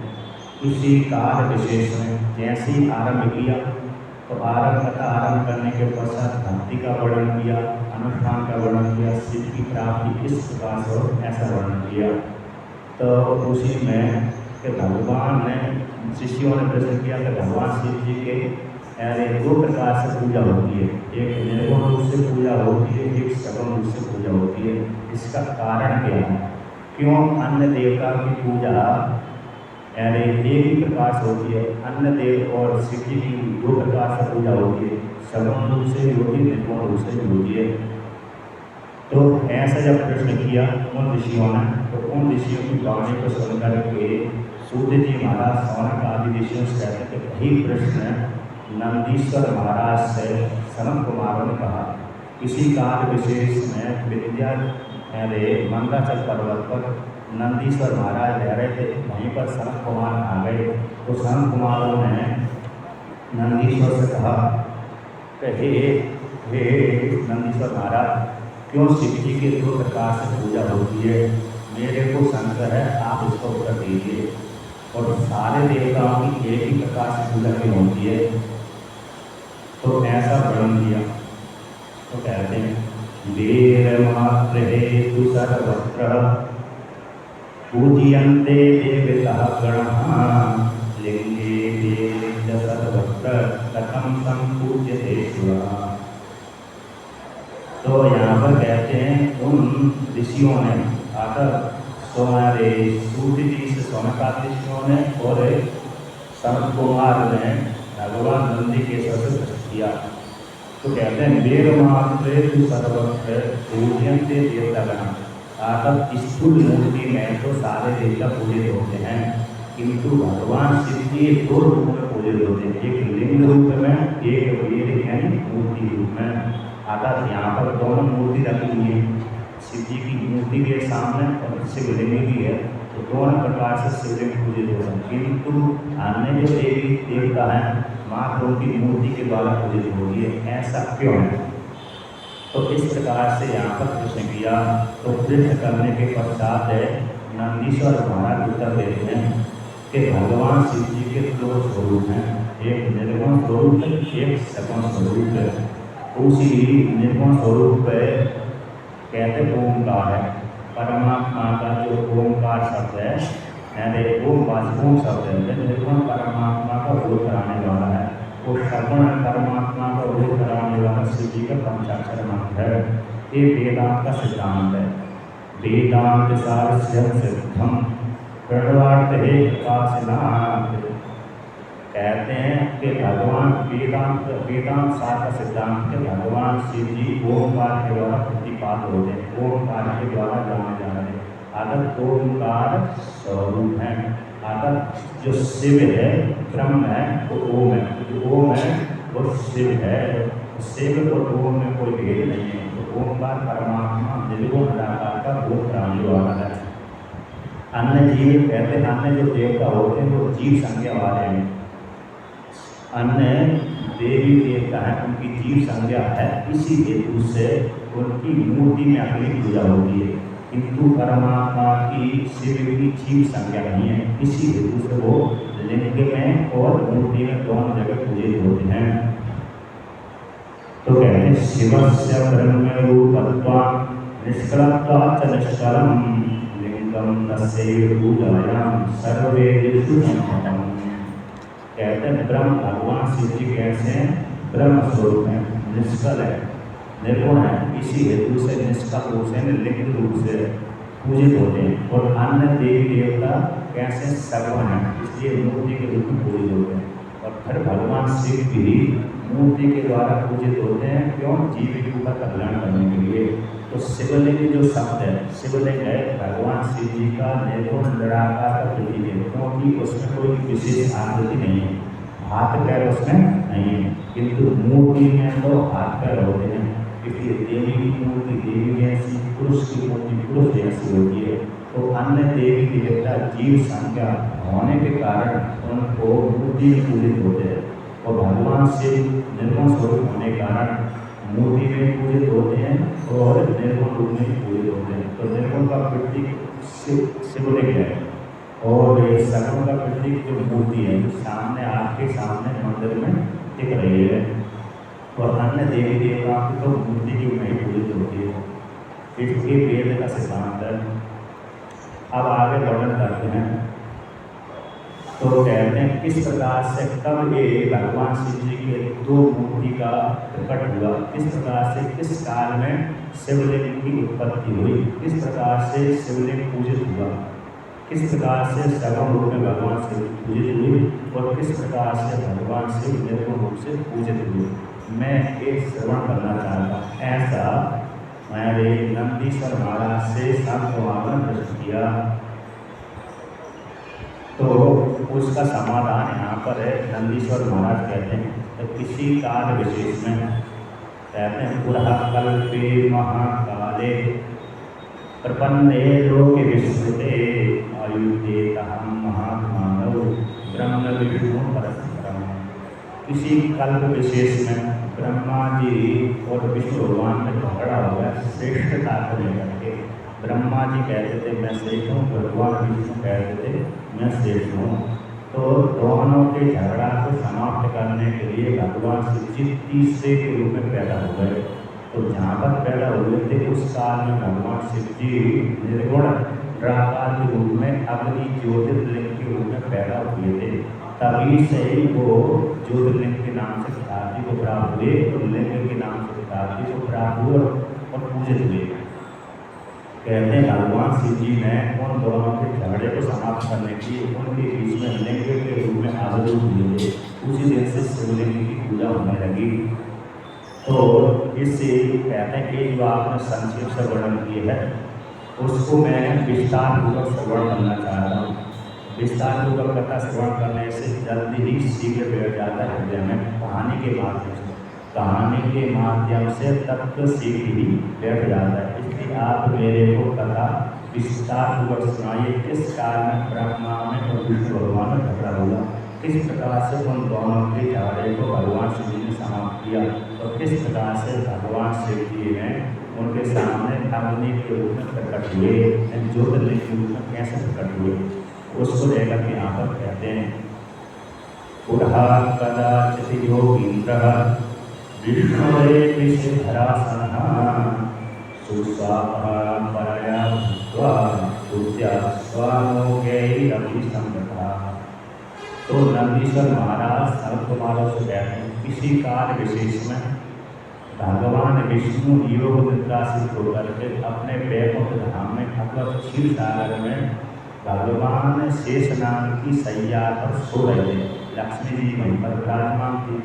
किसी काल विशेष में जैसे ही आरंभ किया, तो कथा आरंभ करने के पश्चात भक्ति का वर्णन किया, अनुष्ठान का वर्णन किया, शिव की प्राप्ति किस प्रकार से हो ऐसा वर्णन किया। तो उसी में कि भगवान ने शिष्यों ने प्रश्न किया कि भगवान शिव जी के दो प्रकार से पूजा होती है, एक निर्गुण रूप से पूजा होती है, एक सगुण रूप से पूजा होती है। इसका कारण क्या है, क्यों अन्य देवता की पूजा एक ही प्रकार से होती है, अन्य देव और शिव जी की दो प्रकार से पूजा होती है, सगुण रूप से भी होती है, निर्गुण रूप से भी होती है। तो ऐसा जब प्रश्न किया उन ऋषियों ने, तो उन ऋषियों की वाणी को सुनकर के सूर्य जी महाराज शौनक आदि ऋषियों से कहते थे, वही प्रश्न नंदीश्वर महाराज से सनत कुमारों ने कहा, किसी काल विशेष में विद्या मंदाचल पर्वत पर नंदीश्वर महाराज रह रहे थे। वहीं पर सनत कुमार आ गए तो सनत कुमारों ने नंदीश्वर से कहा कि हे नंदीश्वर महाराज, क्यों शिव जी के दो प्रकार से पूजा होती है? मेरे को संशय है, आप इसको उत्तर दीजिए। और सारे देवताओं की एक ही प्रकार से पूजा क्यों होती है? तो ऐसा वर्णन किया। तो कहते हैं, वेद मात्र हेतु सर्वत्र पूजयन्ते देवताः गणाः, लिंगे देवे सर्वत्र कथं संपूज्यते शिवः। तो यहाँ पर कहते हैं उन ऋषियों ने आकर हमारे सूर्य जी से सोनकाद ऋषियों ने और सनत कुमार ने भगवान नंदी के प्रसिद्ध किया। तो कहते हैं वेद मात्र हेतु सर्वत्र पूजयन्ते देवतागण। आकर स्थूल मूर्ति में तो सारे देवता पूजित होते हैं, किंतु भगवान शिव जी दो रूप में पूजित होते हैं, एक लिंग रूप में, एक वेद यानी मूर्ति रूप में। अर्थात यहाँ पर दोनों मूर्ति रखी हुई है, शिव जी की मूर्ति के सामने और शिवलिंग भी है, तो दोनों प्रकार से शिवलिंग पूजित होते हैं। किंतु अन्य जो देवी देवता हैं मात्र उनकी मूर्ति के द्वारा पूजित होती है। ऐसा क्यों है? तो इस प्रकार से यहाँ पर प्रश्न किया। तो प्रश्न करने के पश्चात नंदीश्वर महाराज उत्तर देते हैं कि भगवान शिव जी के दो स्वरूप हैं, एक निर्गुण स्वरूप है, एक सगुण स्वरूप है। उसी निर्गुण स्वरूप कहते ओमकार है। परमात्मा का जो ओमकार शब्द है, ओम शब्द है, निर्गुण परमात्मा का बोध कराने वाला है। वो सगुण परमात्मा का बोध कराने वाला शिव जी का पंचाक्षर मंत्र है। ये वेदांत का सिद्धांत है। वेदांत सारस्यम सिद्धम प्रणवार्थ है प्रकाशनाथ। कहते हैं कि भगवान वेदांत सार का सिद्धांत के भगवान शिव जी ओमकार के द्वारा प्रतिपाद होते हैं, ओमकार के द्वारा जाने जा रहे हैं। अगर ओमकार स्वरूप है, अगर जो शिव है ब्रह्म है वो ओम है, जो ओम है वो शिव है। शिव और ओम में कोई भेद नहीं है। तो ओमकार परमात्मा निर्गुण निराकार का बोध कराने वाला है। अन्य जीव कहते हैं, अन्य जो देवता होते हैं वो जीव संज्ञा वाले हैं। अन्य देवी देवता है उनकी जीव संज्ञा है, इसी हेतु से उनकी मूर्ति में अगली पूजा होती है। किंतु परमात्मा की शिव की जीव संज्ञा नहीं है, इसी हेतु से वो लिंग में और मूर्ति में दोनों जगह पूजित होते हैं। तो कहते हैं शिवस्य ब्रह्म रूपत्वात् निष्कलत्वात् च निष्कलम् लिंगम तस्यैव पूजायां सर्वेषु सम्मतम्। कहते हैं ब्रह्म भगवान शिव जी कैसे हैं? ब्रह्म स्वरूप है, निष्कल है, निर्गुण है, इसी हेतु से निष्कल रूप से लिंग रूप से पूजित होते हैं। और अन्य देवी देवता कैसे? सगुण है, इसलिए मूर्ति के रूप में पूजित होते हैं। और फिर भगवान शिव भी मूर्ति के द्वारा पूजित होते हैं। क्यों? जीविकों का कल्याण करने के लिए। तो शिवलिंग जो शब्द है, शिवलिंग है भगवान शिव जी का निर्गुण निराकार का प्रतीक है, क्योंकि उसमें कोई विशेष आकृति नहीं है, हाथ पैर उसमें नहीं है। किंतु मूर्ति में तो हाथ पैर होते हैं, इसलिए देवी की मूर्ति देवी जैसी, पुरुष की मूर्ति पुरुष जैसी होती है। तो अन्य देवी देवता जीव संज्ञा होने के कारण उनको मूर्ति में पूजित होते हैं। और भगवान शिव निर्गुण स्वरूप होने के कारण मूर्ति में पूजित होते हैं और निर्गुण रूप में पूजित होते हैं। तो निर्गुण का प्रतीक शिवलिंग है और सगुण का प्रतीक जो मूर्ति है, जो सामने आपके सामने मंदिर में दिख रही है। और अन्य देवी देवताओं की तो मूर्ति की में पूजित होती है। इसके वेद का सिद्धांत है। अब आगे वर्णन करते हैं। तो कहते हैं किस प्रकार से कब ये भगवान शिव जी के दो मूर्ति का प्रकट हुआ, किस प्रकार से किस काल में शिवलिंग की उत्पत्ति हुई, किस प्रकार से शिवलिंग पूजित हुआ, किस प्रकार से सगुण रूप में भगवान शिव पूजित हुए और किस प्रकार से भगवान शिव निर्गुण रूप से पूजित हुए, मैं एक श्रवण करना चाहता। ऐसा मैंने नंदीश्वर महाराज से संत ने प्रश्न किया। तो उसका समाधान यहाँ पर है। नंदीश्वर महाराज कहते हैं किसी काल विशेष में कहते हैं पुरः कल्पे महाकाले प्रपन्ने लोके विश्रुते आयुर्देतहं महात्मानौ ब्रह्म विष्णु परस्परम। किसी कल्प विशेष में ब्रह्मा जी और विष्णु भगवान में झगड़ा हुआ श्रेष्ठता को लेकर के। ब्रह्मा जी कहते थे मैं श्रेष्ठ हूँ, भगवान विष्णु कहते थे मैं श्रेष्ठ हूँ। तो दोनों के झगड़ा को समाप्त करने के लिए भगवान शिव जी तीसरे के रूप में पैदा हो गए। तो जहाँ पर पैदा हुए थे उस काल में भगवान शिव जी निर्गुण निराकार के रूप में अग्नि ज्योतिर्लिंग के रूप में पैदा हुए थे। तभी से ही वो ज्योतिर्लिंग के नाम से ख्याति को प्राप्त हुए और लिंग के नाम से ख्याति को प्राप्त हुए और पूजित हुए। कहते हैं भगवान शिव जी ने उन दोनों के झगड़े को समाप्त करने की उनके बीच में लिंग के रूप में आविर्भूत हुए थे। उसी दिन से शिवलिंग की पूजा होने लगी। तो इससे कहते हैं कि जो आपने संक्षेप से वर्णन किए है उसको मैं विस्तार पूर्वक श्रवण करना चाहता हूँ। विस्तार पूर्वक कथा श्रवण करने से जल्दी ही शीघ्र बैठ जाता है हृदय में कहानी के माध्यम से। कहानी के माध्यम से तत्व शीघ्र ही बैठ जाता है। इसलिए आप मेरे को कथा विस्तार पूर्वक सुनाइए। किस काल में ब्रह्मा में और विष्णु भगवान में झगड़ा हुआ, किस प्रकार से उन दोनों के झगड़े को भगवान शिव जी ने समाप्त किया और किस प्रकार से भगवान शिव जी ने उनके सामने अग्नि के रूप में प्रकट हुए, ज्योतिर्लिंग के रूप में कैसे प्रकट हुए, उसको लेकर के यहाँ पर कहते हैं पुरः कदाचित् योगीन्द्रः विष्णुरेऽभिषेधरासनः सुस्वापः परया भूत्वा स्तुत्या स्वानोगैरभिसंगतः। तो नंदीश्वर महाराज सनत कुमारों से कहते हैं किसी काल विशेष में भगवान विष्णु योग निद्रा से होकर के अपने वैकुंठ धाम में मतलब क्षीर सागर में भगवान शेषनाग की सैया पर सो रहे थे। लक्ष्मी जी वहीं पर विराजमान थी,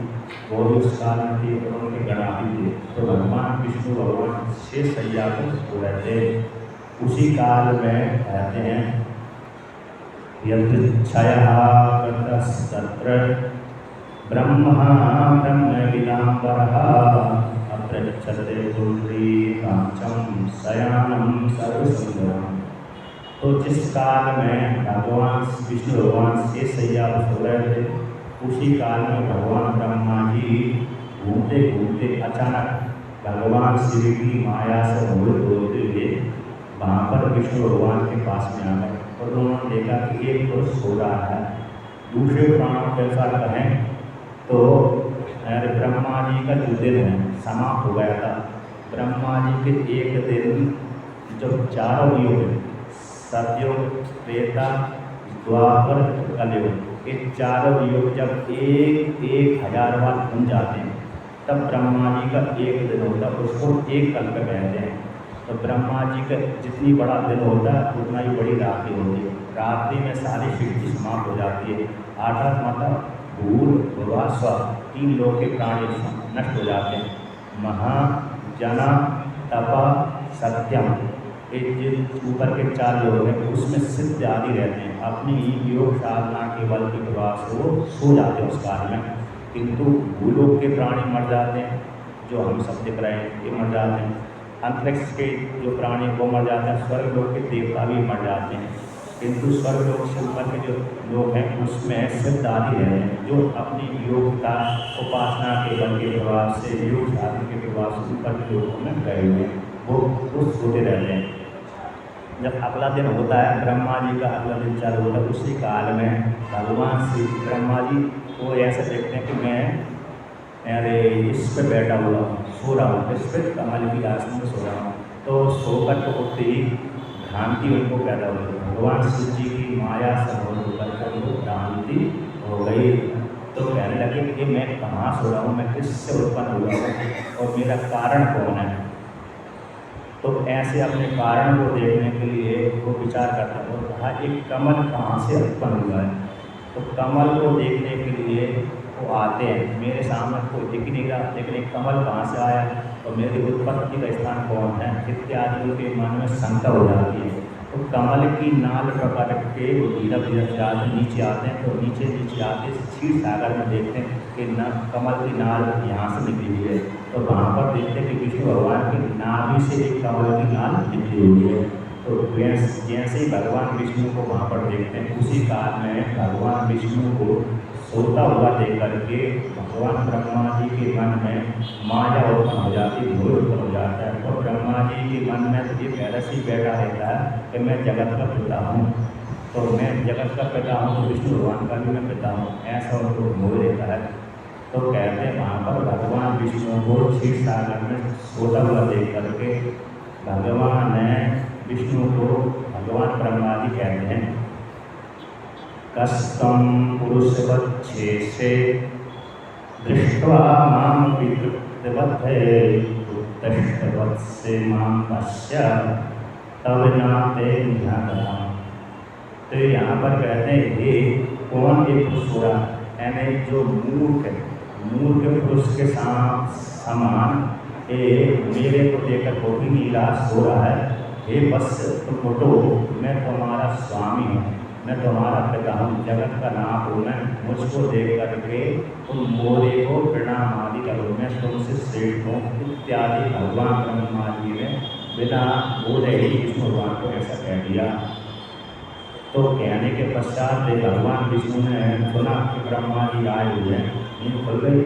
वो भी उस काल में थी और उनके गणाधि थे। तो भगवान विष्णु भगवान शेष सैया पर सो रहे थे। उसी काल में कहते हैं यदृच्छया तत्र ब्रह्मा ब्रह्मविदाम्बरः अप्रच्छते पुण्डरीकाक्षं शयानं सर्वसुन्दरम्। तो जिस काल में भगवान विष्णु भगवान शेष सैया पर सो रहे थे उसी काल में भगवान ब्रह्मा जी घूमते घूमते अचानक भगवान शिव की माया से मोहित होते हुए वहाँ पर विष्णु भगवान के पास में आ गए और उन्होंने देखा कि एक पुरुष सो रहा है। दूसरे पुराणों के अनुसार कहें तो ब्रह्मा जी का जो दिन है समाप्त हो गया था। ब्रह्मा जी के एक दिन जब चारों युग सतयुग त्रेता द्वापर कलयुग ये चारों युग जब एक हजार बार घूम जाते हैं तब ब्रह्मा जी का एक दिन होता है, उसको एक कल्प कहते हैं। तो ब्रह्मा जी का जितनी बड़ा दिन होता है उतना ही बड़ी रात्रि होती है। रात्रि में सारी सृष्टि समाप्त हो जाती है। अर्थात मतलब भूल भुवा स्व तीन लोग के प्राणी नष्ट हो जाते हैं। महा जना तपा सत्यम ये ऊपर के चार लोग हैं उसमें सिद्ध आदि रहते हैं। अपनी योग साधना के बल के प्रभाव से वो सो जाते हैं उस काल में। किंतु भूलोक के प्राणी मर जाते हैं, जो हम सब दिख रहे हैं ये मर जाते हैं। अंतरिक्ष के जो प्राणी वो मर जाते हैं। स्वर्ग लोक के देवता भी मर जाते हैं। किंतु स्वर्ग लोक से ऊपर के जो लोग हैं उसमें सिद्ध आदि रहे हैं जो अपनी योग का उपासना के बल के प्रभाव से योग साधन के प्रभाव से ऊपर के लोगों में गए हुए हैं, वो सोते रहते हैं। जब अगला दिन होता है ब्रह्मा जी का अगला दिन चालू होता है उसी काल में भगवान श्री ब्रह्मा जी को ऐसे देखते हैं कि मैं अरे इस पर बैठा हुआ सो रहा हूँ, इस पर कमल की आसन में सो रहा हूँ। तो सोकर को उठते ही भ्रांति उनको पैदा हो गई। भगवान शिव जी की माया से होकर उनको भ्रांति हो गई। तो कहने लगे कि मैं कहाँ सो रहा हूँ, मैं किससे उत्पन्न हुआ हूँ और मेरा कारण कौन है। तो ऐसे अपने कारण को देखने के लिए वो विचार करता है और कहा एक कमल कहाँ से उत्पन्न हुआ है। तो कमल को देखने के लिए वो आते हैं, मेरे सामने कोई दिख नहीं रहा लेकिन एक कमल कहाँ से आया और मेरी उत्पत्ति का स्थान कौन है इत्यादि उनके मन में शंका हो जाती है। तो कमल की नाल पकड़ के वो धीरे धीरे जाते नीचे आते हैं। तो नीचे आते क्षीर सागर में देखते हैं कि न कमल की नाल यहाँ से निकली हुई है, तो वहाँ पर देखते कि विष्णु भगवान की नाभि से एक कमल की नाल निकली हुई है। तो जैसे ही भगवान विष्णु को वहाँ पर देखते हैं, उसी काल में भगवान विष्णु को सोता हुआ देख करके भगवान ब्रह्मा जी के मन में माया उत्पन्न हो जाती है, भूल उत्पन्न हो जाता है। तो ब्रह्मा जी के मन में तो ये पहले से ही बैठा रहता है कि मैं जगत का पिता हूँ, तो मैं जगत का पिता हूँ तो विष्णु भगवान का भी मैं पिता हूँ, ऐसा उनको मोह रहता है। तो कहते हैं वहाँ पर भगवान विष्णु को क्षीर सागर में सोता हुआ देख करके भगवान ने विष्णु को भगवान ब्रह्मा जी कहते हैं, कस्तम पुरुषवच्छेषे दृष्ट्वा मां विकृतवत्ते उत्तष्टवत्से मां पश्य तव नाते ध्यान। तो यहाँ पर कहते हैं ये कौन एक पुरुष हो रहा, यानी जो मूर्ख पुरुष के समान मेरे को देखकर वो भी निराश हो रहा है। हे बस तुम उठो, मैं तुम्हारा स्वामी हूँ, मैं तुम्हारा पिता हूँ, जगत का नाथ हूँ मैं, मुझको देख करके तुम मोरे को प्रणाम आदि करो, मैं तुमसे श्रेष्ठ हूँ इत्यादि भगवान ब्रह्मा जी ने बिना बोले ही विष्णु भगवान को ऐसा कह दिया। तो कहने के पश्चात भगवान विष्णु ने सुना कि ब्रह्मा जी आए हुए हैं, नींद खुल गई।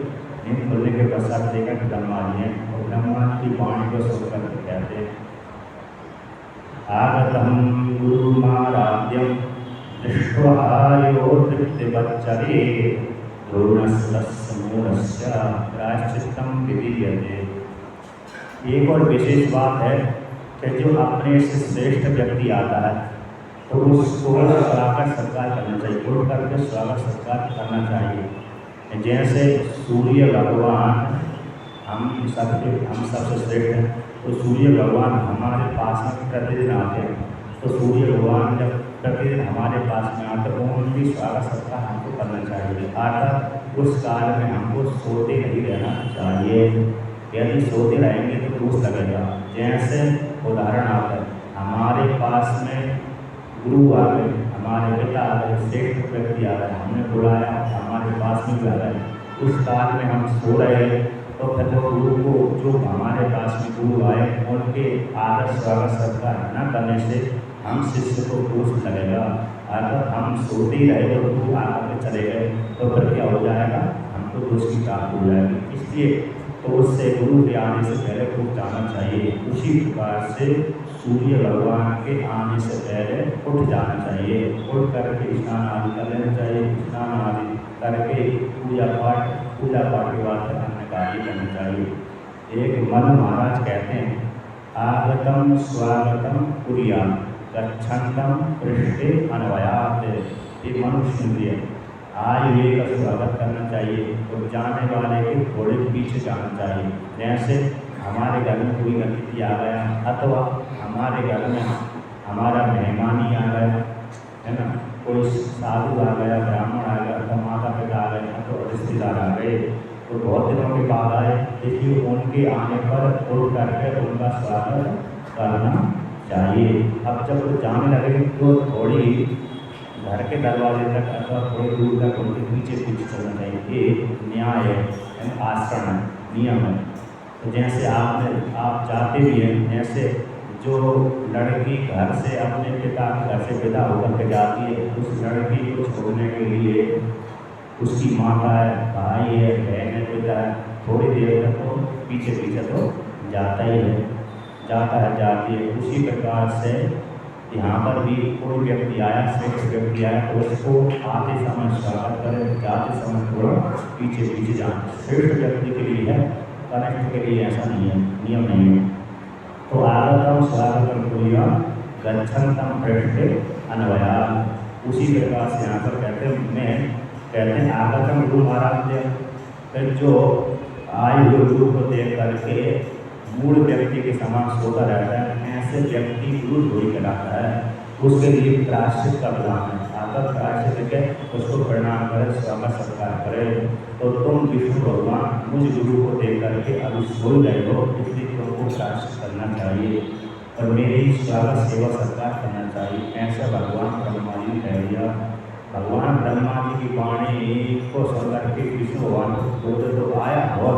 नींद खुलने के पश्चात देखा कि ब्रह्मा जी हैं, और ब्रह्मा की वाणी को सुनकर कहते, आगतम गुरुमाराध्यम दृष्ट्वा यो तृप्तिवच्चरे द्रोणस्तस्य मूलस्य प्रायश्चित्तं विधीयते। एक और विशेष बात है कि जो अपने से श्रेष्ठ व्यक्ति आता है तो उसको स्वागत सत्कार करना चाहिए, उठ करके स्वागत सत्कार करना चाहिए। जैसे सूर्य भगवान हम सबसे श्रेष्ठ हैं, तो सूर्य भगवान हमारे पास में प्रतिदिन आते हैं, तो सूर्य भगवान जब प्रतिदिन हमारे पास में आते हैं तो उनकी स्वागत सत्कार हमको करना चाहिए। अर्थात उस काल में हमको सोते नहीं रहना चाहिए, यदि सोते रहेंगे तो दोष लगेगा। जैसे उदाहरण आता है, हमारे पास में गुरु आ गए, हमारे पिता आ गए, श्रेष्ठ व्यक्ति आ गए, हमने बुलाया, हमारे पास में भी आ गए, उस काल में हम सो रहे तो फिर वो गुरु को, जो हमारे पास में गुरु आए, उनके आदर स्वागत सत्कार न करने से हम शिष्य को दोष लगेगा। अगर हम सोते ही रहे तो गुरु आकर के चले गए तो फिर क्या हो जाएगा, हमको दोष की प्राप्ति हो जाएगी। इसलिए तो उससे गुरु के आने से पहले खूब जाना चाहिए। उसी प्रकार से सूर्य भगवान के आने से पहले उठ जाना चाहिए, उठ करके स्नान आदि कर लेना चाहिए, स्नान आदि करके पूजा पाठ के बाद अन्य कार्य करना चाहिए। एक मन महाराज कहते हैं, आगतम स्वागतम कुर्यात् गच्छन्तम पृष्ठे अन्वयात्। ये मनुष्य इंद्रिय आए हुए का स्वागत करना चाहिए, तो जाने वाले के थोड़े पीछे जाना चाहिए। जैसे हमारे घर में कोई अतिथि आ गया, अथवा हमारे घर में हमारा मेहमान ही आ गया है ना, कोई साधु आ गया, ब्राह्मण आ गया, अथवा माता पिता आ गए, तो रिश्तेदार आ गए, तो बहुत दिनों के बाद आए, देखिए उनके आने पर उठ करके उनका स्वागत करना चाहिए। अब जब वो जाने लगे तो थोड़ी घर के दरवाजे तक अथवा थोड़ी दूर तक उनके पीछे चलना चाहिए। ये न्याय है, आचरण है, नियम है। तो जैसे आप चाहते भी हैं, जैसे जो लड़की घर से अपने पिता के घर से विदा होकर के जाती है, उस लड़की को छोड़ने के लिए उसकी माता है, भाई है, बहन है, पिता है, थोड़ी देर तक तो पीछे तो जाता ही है, जाती है। उसी प्रकार से यहाँ पर भी कोई व्यक्ति आया, श्रेष्ठ व्यक्ति आया, तो उसको आते समय स्वागत करें, जाते समय थोड़ा पीछे जाए। श्रेष्ठ व्यक्ति के लिए है, कनिष्ठ के लिए ऐसा नहीं है, नियम नहीं है। तो आगतम स्वागतम कुर्यात् गच्छन्तम पृष्ठे अन्वयात्। उसी प्रकार से यहाँ पर कहते हैं आगतम गुरु आराध्य, जो आए हुए गुरु को देख करके मूल व्यक्ति के समान सोता रहता है, ऐसे व्यक्ति गुरु द्रोही कहलाता है। उसके लिए प्रायश्चित का विधान है। अगर प्रायश्चित के उसको प्रणाम करें, स्वागत सत्कार करें। तो तुम विष्णु भगवान मुझ गुरु को देख करके अभी सो गए हो, इसलिए तुमको प्रायश्चित करना चाहिए और मेरी स्वागत सेवा सत्कार करना चाहिए, ऐसा भगवान ब्रह्मा जी ने कह दिया। भगवान ब्रह्मा जी की वाणी को सुनकर के विष्णु भगवान को क्रोध तो आया और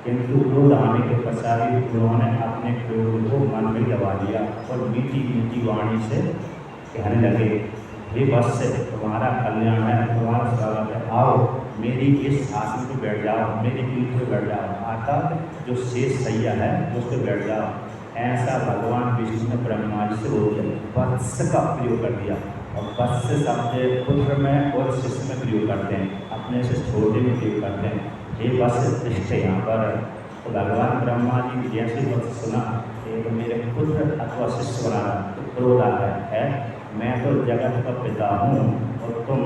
किंतु क्रोध आने के पश्चात उन्होंने अपने क्रोध को मन में दबा दिया और मीठी मीठी वाणी से कहने लगे, हे वत्स, तुम्हारा कल्याण है, तुम्हारा स्वागत है, आओ मेरी इस आसन पे बैठ जाओ, मेरी पीठ पे बैठ जाओ, अर्थात जो शेष सैया है उस पर बैठ जाओ। ऐसा भगवान विष्णु ने ब्रह्मा जी से बोल दिया। वत्स का प्रयोग कर दिया और वत्स शब्द पुत्र में और शिष्य में प्रयोग करते हैं, अपने से छोटे में प्रयोग करते हैं। ये वत्स पृष्ठ यहाँ पर तो भगवान ब्रह्मा जी जैसे वत्स सुना कि मेरे पुत्र अथवा शिष्य बनाना तो क्रोध आता है, मैं तो जगत का पिता हूँ और तुम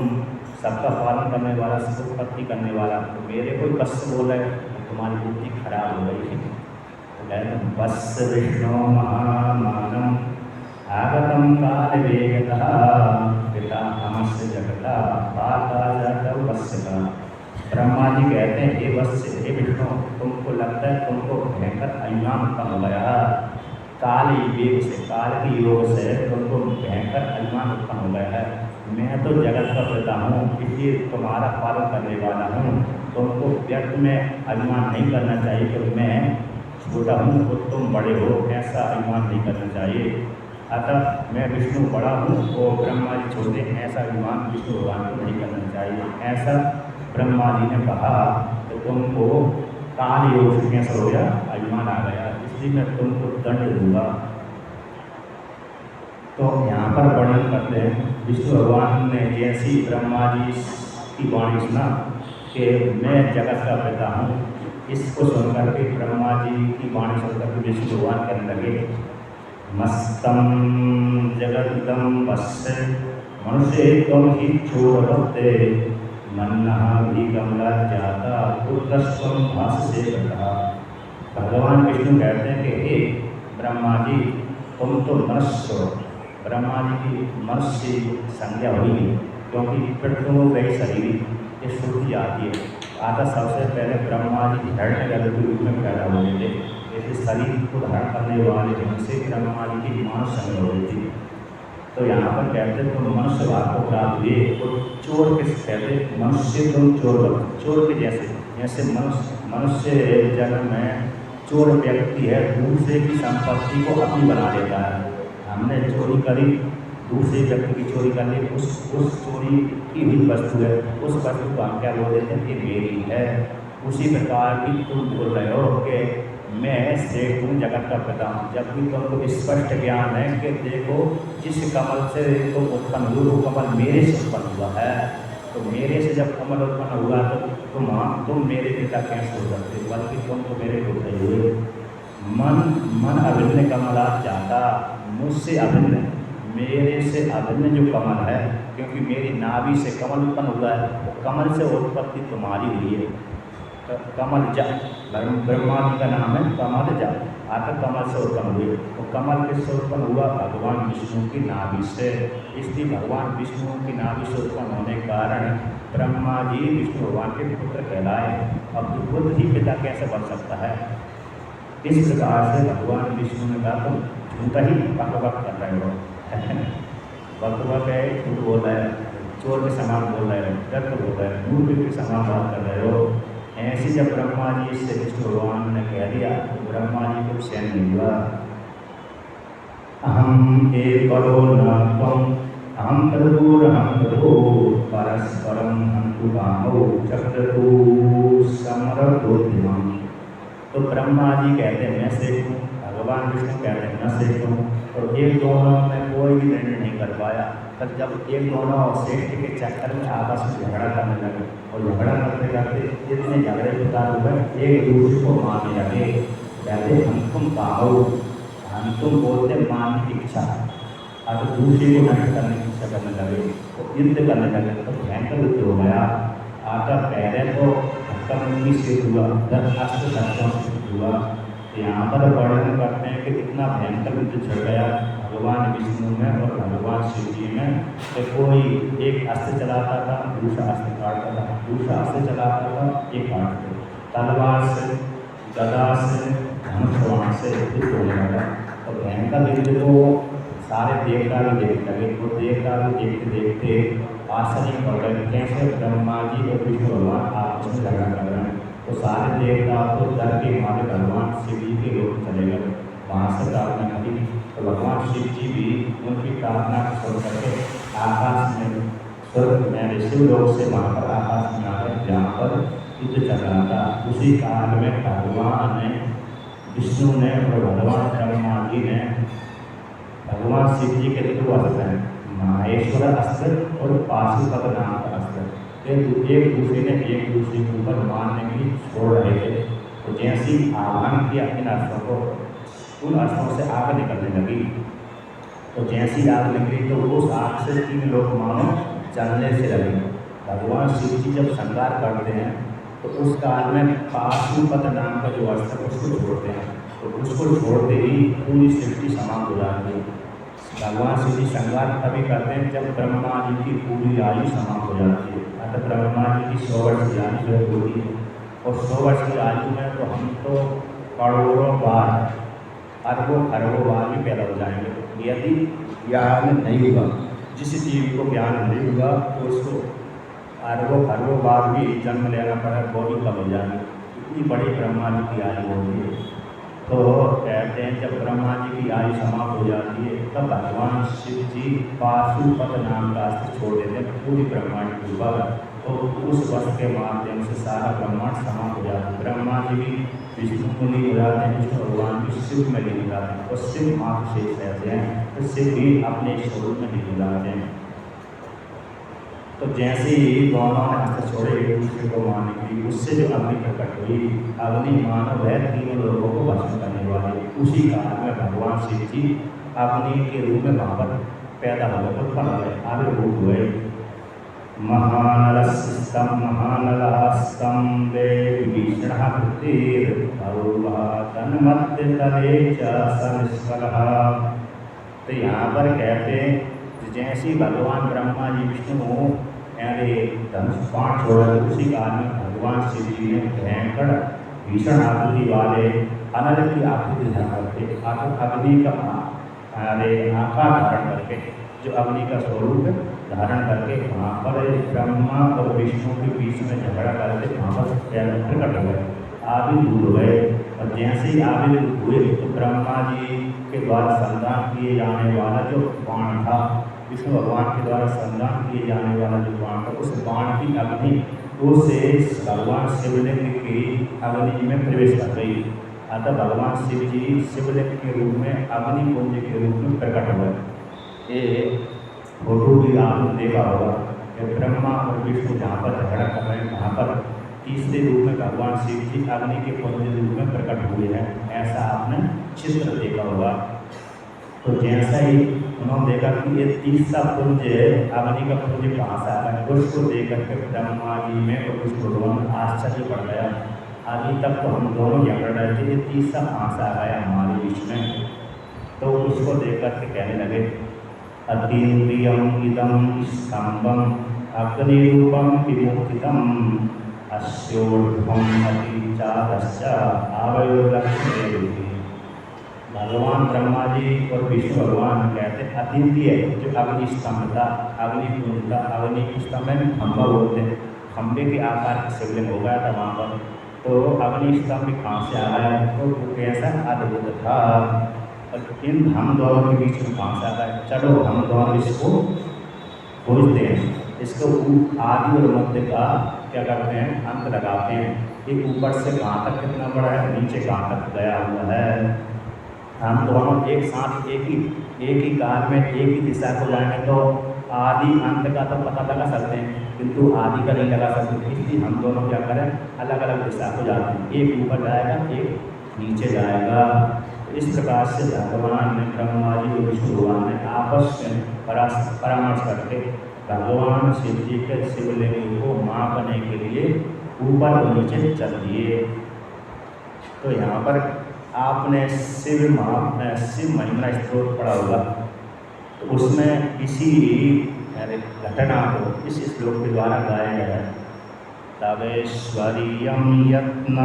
सबका पालन करने वाला, सबको उत्पत्ति करने वाला, तो मेरे कोई कष्ट बोल रहे तो तुम्हारी बुद्धि खराब हो गई है। तो वत्स विष्णु महामानम आगतम काल वेगतः पिता हमस्य जगता बाता जातव वत्स का। ब्रह्मा जी कहते हैं, हे वत्स, हे विष्णु, तुमको लगता है तुमको भयंकर अभिमान उत्पन्न हो गया, काल वेग से, काल की योग से तुमको भयंकर अभिमान उत्पन्न हो गया है। मैं तो जगत का पिता हूँ, इसलिए तुम्हारा पालन करने वाला हूँ। तुमको व्यर्थ में अभिमान नहीं करना चाहिए कि मैं छोटा हूँ तो तुम बड़े हो, ऐसा अभिमान नहीं करना चाहिए। अतः मैं विष्णु बड़ा हूँ और ब्रह्मा जी छोटे, ऐसा अभिमान विष्णु भगवान को नहीं करना चाहिए। ऐसा ब्रह्मा जी ने कहा कि तुमको काल योग से कैसा हो गया, अभिमान आ गया, इसलिए मैं तुमको दंड दूंगा। तो यहाँ पर वर्णन करते हैं, विष्णु भगवान ने जैसी ब्रह्मा जी की वाणी सुना कि मैं जगत का पिता हूँ, इसको सुनकर के ब्रह्मा जी की वाणी सुनकर के विष्णु भगवान कहने लगे, मस्तम जगदम वत्स मनुष्य तुम ही छोड़ भक्ते मन्ना भी कमला जाता पुत्रस्वम भाष से कहा। भगवान विष्णु कहते हैं कि हे ब्रह्मा जी, तुम तो मनुष्य हो। ब्रह्मा जी की मनुष्य संज्ञा हुई क्योंकि पृथ्वी में गई शरीर ये श्रुति आती है। आता सबसे पहले ब्रह्मा जी हिरण्यगर्भ के रूप में पैदा हुए थे, ऐसे शरीर को धारण करने वाले उनसे ब्रह्मा जी की मानव संज्ञा हुई थी। तो यहाँ पर कहते हैं तुम मनुष्य भाव को प्राप्त हुए, तो चोर किस कहते, मनुष्य तुम चोर बनो, चोर के जैसे, जैसे मनुष्य जन्म में चोर व्यक्ति है, दूसरे की संपत्ति को अपनी बना लेता है। हमने चोरी करी, दूसरे व्यक्ति की चोरी कर ली, उस चोरी की हुई वस्तु है, उस वस्तु को हम क्या बोल देते हैं कि मेरी है। उसी प्रकार की तुम बोल रहे हो कि मैं श्रेष्ठ हूँ, जगत का पिता हूँ, जबकि तुमको स्पष्ट ज्ञान है कि देखो जिस कमल से तुम उत्पन्न हुए वो कमल मेरे से उत्पन्न हुआ है। तो मेरे से जब कमल उत्पन्न हुआ तो तुम मेरे पिता कैसे हो सकते, बल्कि तुम तो मेरे पुत्र हुए। मन अभिन्न कमला चाहता, मुझसे अभिन्न, मेरे से अभिन्न जो कमल है, क्योंकि मेरी नाभि से कमल उत्पन्न हुआ है, तो कमल से उत्पत्ति तुम्हारी हुई है। कमल जा, ब्रह्मा जी का नाम है कमल जा, आकर कमल से उत्पन्न हुए। तो कमल किससे उत्पन्न हुआ, भगवान विष्णु की नाभि से। इसलिए भगवान विष्णु की नाभि से उत्पन्न होने के कारण ब्रह्मा जी विष्णु भगवान के पुत्र कहलाए। अब बुद्ध ही पिता कैसे बन सकता है। इस प्रकार से भगवान विष्णु ने कहा तुम झूठा ही बकबक कर रहे हो, बकबक है, झूठ बोल रहे हैं, चोर के समान बोल रहे हो, व्यर्थ बोल रहे हो, मूर्ख के समान बात कर रहे हो। ऐसे जब ब्रह्मा जी से विष्णु भगवान ने कह दिया तो ब्रह्मा जी को चैन नहीं हुआ। अहम एक परो न त्वम अहम प्रभु परस्परम हंतु कामो चक्रतु समरतोद्यमम्। तो ब्रह्मा जी कहते हैं मैं श्रेष्ठ हूँ, भगवान विष्णु कहते हैं मैं श्रेष्ठ हूँ। तो एक दोनों में कोई भी निर्णय नहीं कर पाया। तब जब एक दोनों श्रेष्ठ के चक्कर में आपस में झगड़ा करने लगे और झगड़ा करते करते इतने झगड़े उतार हुए, एक दूसरे को मारने लगे। कहते हम तुम कहो, हम तुम बोलते मारने की इच्छा, अब दूसरे को नष्ट करने की इच्छा करने लगे, तो युद्ध करने लगे। तो भयंकर युद्ध हो गया। आता पहले तो धक्का से हुआ, 10 अस्त्र शस्त्रों से हुआ। तो यहाँ पर वर्णन करते हैं कि इतना भयंकर युद्ध चल गया भगवान विष्णु में और भगवान शिव जी में कि कोई एक अस्त्र चलाता था, दूसरा अस्त्र काटता था, दूसरा अस्त्र चलाता था, एक काटते, तलवार से, गदा से, धनुष से युद्ध होने लगा। तो भयंकर युद्ध को सारे देवता भी देखने लगे। वो देवता भी देखते देखते आश्चर्य पड़ गए कैसे ब्रह्मा जी और विष्णु भगवान आपस में झगड़ा कर रहे हैं। तो सारे देवता तो डर के मारे भगवान शिव जी के रूप चले गए, वहाँ से प्रार्थना करी। तो भगवान शिव जी भी उनकी प्रार्थना को सुन करके आकाश में स्वर्ग में शिवलोक से वहाँ पर आकाश में आ गए जहाँ पर युद्ध चल रहा था। उसी काल में भगवान ने विष्णु ने और भगवान ब्रह्मा जी ने भगवान शिव जी के दो अस्त्र हैं, माहेश्वर अस्त्र और पाशुपत नाम का अस्त्र, एक दूसरे ने एक दूसरे के ऊपर मारने के लिए छोड़ रहे थे। तो जैसे ही आह्वान किया इन अस्त्रों को, उन अस्त्रों से आग निकलने लगी। तो जैसी आग निकली तो उस आग से 3 लोग मानो जलने से लगे। भगवान शिव जी जब संहार करते हैं तो उस काल में पाशुपत नाम का जो अस्त्र उसको छोड़ते हैं। तो उसको छोड़ते ही पूरी सृष्टि समाप्त हो जाती है। भगवान शिव जी संहार तभी करते हैं जब ब्रह्मा जी की पूरी आयु समाप्त हो जाती है। अतः ब्रह्मा जी की 100 वर्ष की आयु होती है और 100 वर्ष की आयु में तो हम तो करोड़ों बार, अरबों खरबों बार भी पैदा हो जाएंगे। यदि ज्ञान नहीं होगा, जिस जीव को ज्ञान नहीं होगा तो उसको अरबों खरबों बार भी जन्म लेना पड़े, वो भी कम हो जाएंगे। इतनी बड़ी ब्रह्मा जी की आयु होती है। तो कहते हैं जब ब्रह्मा जी की आयु समाप्त हो जाती है तब भगवान शिव जी पाशुपत नाम का अस्त्र छोड़ देते हैं पूरी ब्रह्मांड के ऊपर। तो उस वस्त्र के माध्यम से सारा ब्रह्मांड समाप्त हो जाता है। ब्रह्मा जी भी विष्णु को लीन हो जाते हैं, विष्णु भगवान भी शिव में लीन हो जाते हैं और शिव मात्र शेष रहते हैं, तो शिव भी अपने स्वरूप में लीन हो जाते हैं। तो जैसे ही दोनों ने अस्त्र छोड़े एक दूसरे को मारने के लिए, उससे जो अग्नि प्रकट हुई, अग्नि मानव है 3 लोगों को भस्म करने वाले। उसी काल में भगवान शिव जी अग्नि के रूप में वहाँ पर पैदा हो गए, उत्पन्न हो गए, आविर्भूत हुए। महानलस्तं महानलहस्तं देवभीषणः कृतिर्भौवः तन्मध्यतले च सनिष्फलः। तो यहाँ पर कहते हैं जैसे भगवान ब्रह्मा जी विष्णु यानी धनुष बाण छोड़ा, उसी काल में भगवान शिव जी ने भयंकर भीषण आकृति वाले अनल की आकृति धारण करके अग्नि का आकार धारण करके, जो अग्नि का स्वरूप धारण करके वहाँ पर ब्रह्मा और विष्णु के बीच में झगड़ा करके वहाँ पर प्रकट हो गए, आविर्भूत हो गए। और जैसे ही आविर्भूत हुए तो ब्रह्मा जी के द्वारा संधान किए जाने वाला जो बाण था, विष्णु भगवान के द्वारा संधान किए जाने वाला जो बाण था, उस बाण की अग्नि उसे भगवान शिवलिंग की अग्नि में प्रवेश कर गई। अतः भगवान शिव जी शिवलिंग के रूप में अग्नि पुंज के रूप में प्रकट हुए। ये फोटो भी आपने देखा होगा कि ब्रह्मा और विष्णु जहाँ पर झगड़ा कर रहे हैं वहाँ पर तीसरे रूप में भगवान शिव जी अग्नि के पुंज रूप में प्रकट हुए हैं, ऐसा आपने चित्र देखा होगा। तो जैसा ही उन्होंने देखा कि ये तीसरा पुंज अग्नि का पुंज कहाँ से आ रहा है, उसको देख करके ब्रह्मा जी में और विष्णु भगवान आश्चर्य पड़ गया। अभी तक तो हम दोनों झगड़ रहे थे, ये तीसरा कहाँ से आ गया हमारे बीच में। तो उसको देख करके कहने लगे अतीन्द्रियम इदम स्तंभम अग्निरूपम विमुक्तितम अस्योर्ध्वम अतिचारश्च आवयोर्लक्ष्मी। भगवान ब्रह्मा जी और विष्णु भगवान कहते हैं अतीन्द्रिय जो अग्नि स्तंभ था, अग्नि कुंड था, अग्नि स्तंभ में खंभा बोलते हैं, खंभे के आकार का शिवलिंग हो गया था वहाँ पर। तो अग्नि स्तंभ कहाँ से आ गया, तो कैसा अद्भुत था। और इन हम दोनों के बीच में कहाँ से आ गया, चलो हम दोनों इसको खोजते हैं, इसको आदि और मध्य का क्या करते हैं, अंत लगाते हैं। एक ऊपर से कहाँ तक कितना बड़ा है, नीचे कहाँ तक गया हुआ है। हम दोनों एक साथ एक ही काल में एक ही दिशा को जाएंगे तो आदि अंत का तो पता लगा सकते हैं, किंतु आदि का नहीं लगा सकते। इसलिए हम दोनों क्या करें, अलग अलग दिशा को जाते हैं, एक ऊपर जाएगा एक नीचे जाएगा। तो इस प्रकार से भगवान ने ब्रह्मा जी और विष्णु भगवान ने आपस में परामर्श करके भगवान शिव जी के शिवलिंग को मापने के लिए ऊपर और नीचे चल दिए। तो यहाँ पर आपने शिव महिमा स्त्रोत पढ़ा होगा, तो उसमें इसी घटना को इस श्लोक के द्वारा गाया गया है। तवेश्वरीयं यत्न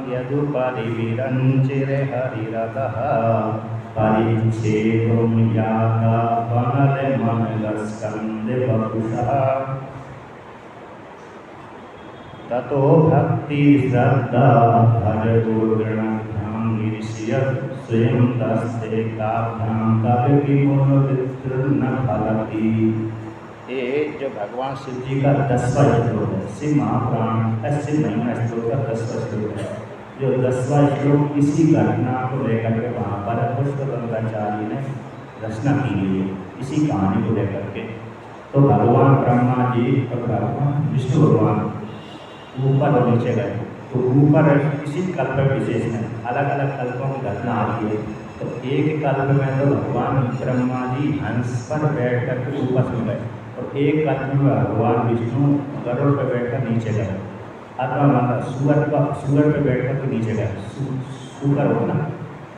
यदुपरि विरंचिरे हरिरतः परिच्छेदुम यागा बनले मनलस्कंदे बपुषा ततो भक्ति श्रद्धा भजगुरुगणभ्यां ईर्ष्यत् स्वयं तस्ते ताभ्यां तदपि मुनिर्न फलति। ये जो भगवान शिव जी का 10वां श्लोक है, शिव महापुराण शिव महिमा श्लोक का 10वां श्लोक है। जो 10वां श्लोक इसी घटना को लेकर के वहाँ पर पुष्पगंगाचार्य ने रचना की है, इसी कहानी को लेकर के। तो भगवान ब्रह्मा जी और भगवान विष्णु भगवान ऊपर और नीचे गए। तो ऊपर इसी कल्प विशेष में अलग अलग कल्पों की घटना आती है। तो एक कल्प में तो भगवान ब्रह्मा जी हंस पर बैठ कर के ऊपर से गए और एक कल्प में भगवान विष्णु गरुड़ पर बैठ कर नीचे गए। अथवा मतलब सुगर पर बैठ कर के नीचे गए। सुगर हो ना,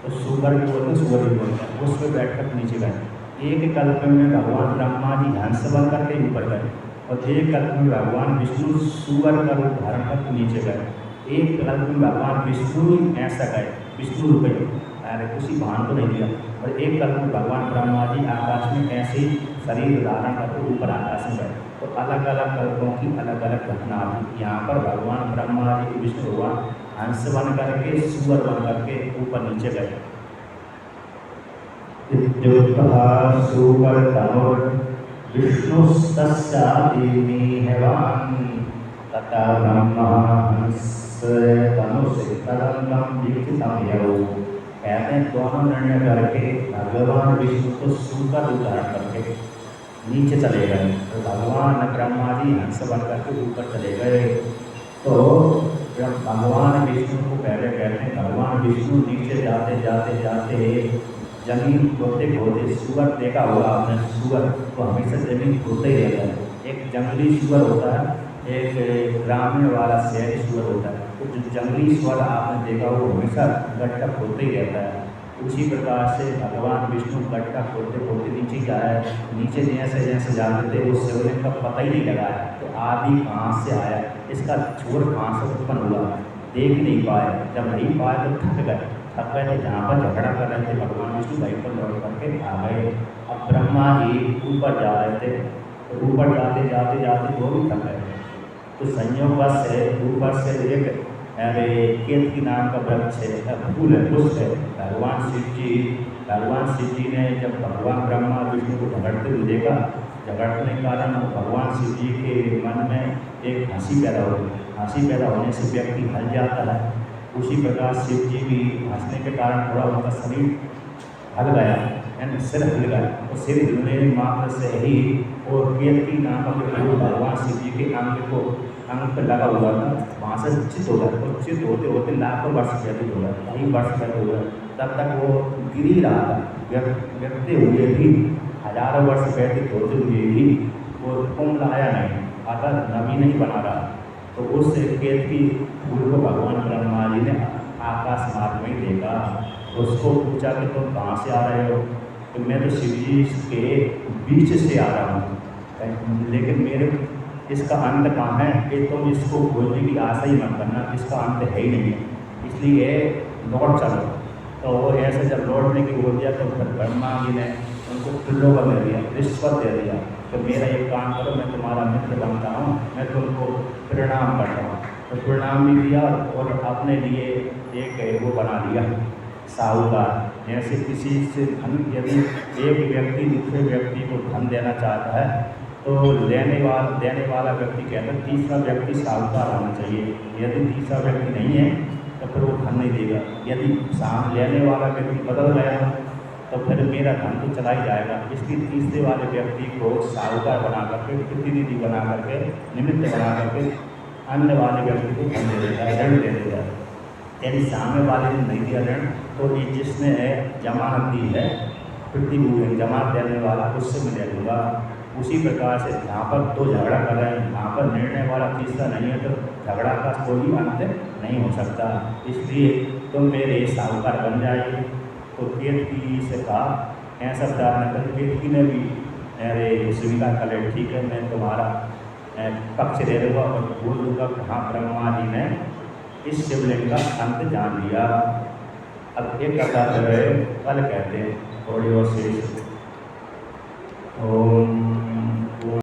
तो सुगर भी बोलते सुगर भी बोलते हैं, उस पर बैठ कर नीचे गए। एक कल्प में भगवान ब्रह्मा जी हंस बन करके ऊपर गए और एक कल्प में भगवान विष्णु सुअर का रूप धारण करके नीचे गए। एक कल्प में भगवान विष्णु ऐसा गए, विष्णु रूप अरे उसी भान को नहीं दिया। और एक कल्प में भगवान ब्रह्मा जी आकाश में ऐसे ही शरीर धारण करके ऊपर आकाश में गए। तो अलग अलग कल्पों की अलग अलग घटना आती। यहाँ पर भगवान ब्रह्मा जी विष्णु भगवान हंस बन करके सुअर बन करके ऊपर नीचे गए। विष्णुस्तस्यादिनी हेवान् तथा ब्रह्मा तनुसितरंगम दीक्षितम यौ। कहते हैं दोनों निर्णय करके भगवान विष्णु को सूकर धारण करके नीचे चले गए। तो भगवान ब्रह्मा जी हंस बन करके ऊपर चले गए। तो जब भगवान विष्णु को पहले कहते हैं, भगवान विष्णु नीचे जाते जाते जाते जमीन खोदते खोदते सुअर देखा होगा आपने, सुअर तो हमेशा जमीन खोदते ही रहता है। एक जंगली सुअर होता है, एक ग्रामीण वाला शहरी सुअर होता है। तो जो जंगली सुअर आपने देखा वो हमेशा गड्ढा खोदते ही रहता है। उसी प्रकार से भगवान विष्णु गड्ढा खोदते खोदते नीचे जाए। नीचे जैसे जैसे जाते थे उस शिवलिंग का पता ही नहीं लगा है तो आदि कहाँ से आया, इसका छोर कहाँ से उत्पन्न हुआ, देख नहीं पाए। जब नहीं पाए तो थक गए थे, जहाँ पर झगड़ा कर रहे थे भगवान विष्णु वहीं पर लौट करके आ गए। अब ब्रह्मा जी ऊपर जा रहे थे, तो ऊपर जाते जाते जाते वो भी थक गए। तो संयोग से ऊपर से एक केतकी नाम का वृक्ष है, फूल है, पुष्प है। भगवान शिव जी ने जब भगवान ब्रह्मा विष्णु को झगड़ते हुए देखा, झगड़ने के कारण भगवान शिव जी के मन में एक हंसी पैदा हो गई। हंसी पैदा होने से व्यक्ति हल जाता है। उसी प्रकार शिव जी भी हंसने के कारण थोड़ा उनका शरीर हल गया, यानी सिर हिल गया। तो सिर हिलने मात्र से ही और केतकी नामक भगवान शिव जी के अंग पर लगा हुआ था, वहाँ से चित हो गया। और चित होते होते लाखों वर्ष व्यतीत हो गया, कई वर्ष व्यतीत हो गया। तब तक वो गिर ही रहा था, व्यक्ति हुए भी हजारों वर्ष व्यतीत होते हुए भी वो कुंभ आया नहीं, अतः नवी नहीं बना रहा। तो उस केतकी फूल को भगवान ब्रह्मा जी ने आकाश मार्ग में ही देखा। उसको पूछा कि तुम कहाँ से आ रहे हो? तो मैं तो शिव जी के बीच से आ रहा हूँ, लेकिन मेरे इसका अंत कहाँ है कि तुम इसको खोजने की आशा ही मत करना, इसका अंत है ही नहीं है, इसलिए लौट चलो। तो वो ऐसे जब लौटने की बोल दिया तो फिर ब्रह्मा जी ने उनको प्रलोभन दे दिया, रिश्वत दे दिया। तो मेरा एक काम करो, मैं तुम्हारा मित्र बनता हूँ, मैं तुमको प्रणाम करता हूँ। तो प्रणाम भी दिया और अपने लिए एक वो बना लिया साहूकार। जैसे किसी से धन, यदि एक व्यक्ति दूसरे व्यक्ति को धन देना चाहता है तो देने वाला व्यक्ति कहता है तीसरा व्यक्ति साहूकार होना चाहिए। यदि तीसरा व्यक्ति नहीं है तो फिर वो धन नहीं देगा। यदि लेने वाला व्यक्ति बदल गया तो फिर मेरा धन तो चला ही जाएगा। इसलिए तीसरे वाले व्यक्ति को साहूकार बना करके, प्रतिनिधि बना करके, निमित्त बना करके अन्य वाले व्यक्ति को धन दे देता है, ऋण दे देता है। यदि सामने वाले ने नहीं दिया ऋण तो ये जिसने जमानत दी है, प्रतिभूति जमानत देने वाला, उससे मैं ले लूँगा। उसी प्रकार से जहाँ पर दो झगड़ा कर रहे हैं, वहाँ पर निर्णय वाला तीसरा नहीं है तो झगड़ा का कोई अंत नहीं हो सकता। इसलिए तुम मेरे साहूकार बन जाइए। तो केतकी से कहा ऐसा विचार न कर। केतकी ने भी अरे स्वीकार कर ले, ठीक है मैं तुम्हारा पक्ष ले लूँगा और बोल दूँगा कि हाँ ब्रह्मा जी ने इस शिवलिंग का अंत जान लिया। अब एक कथा कर रहे कल कहते हैं थोड़ी और शेष। ओम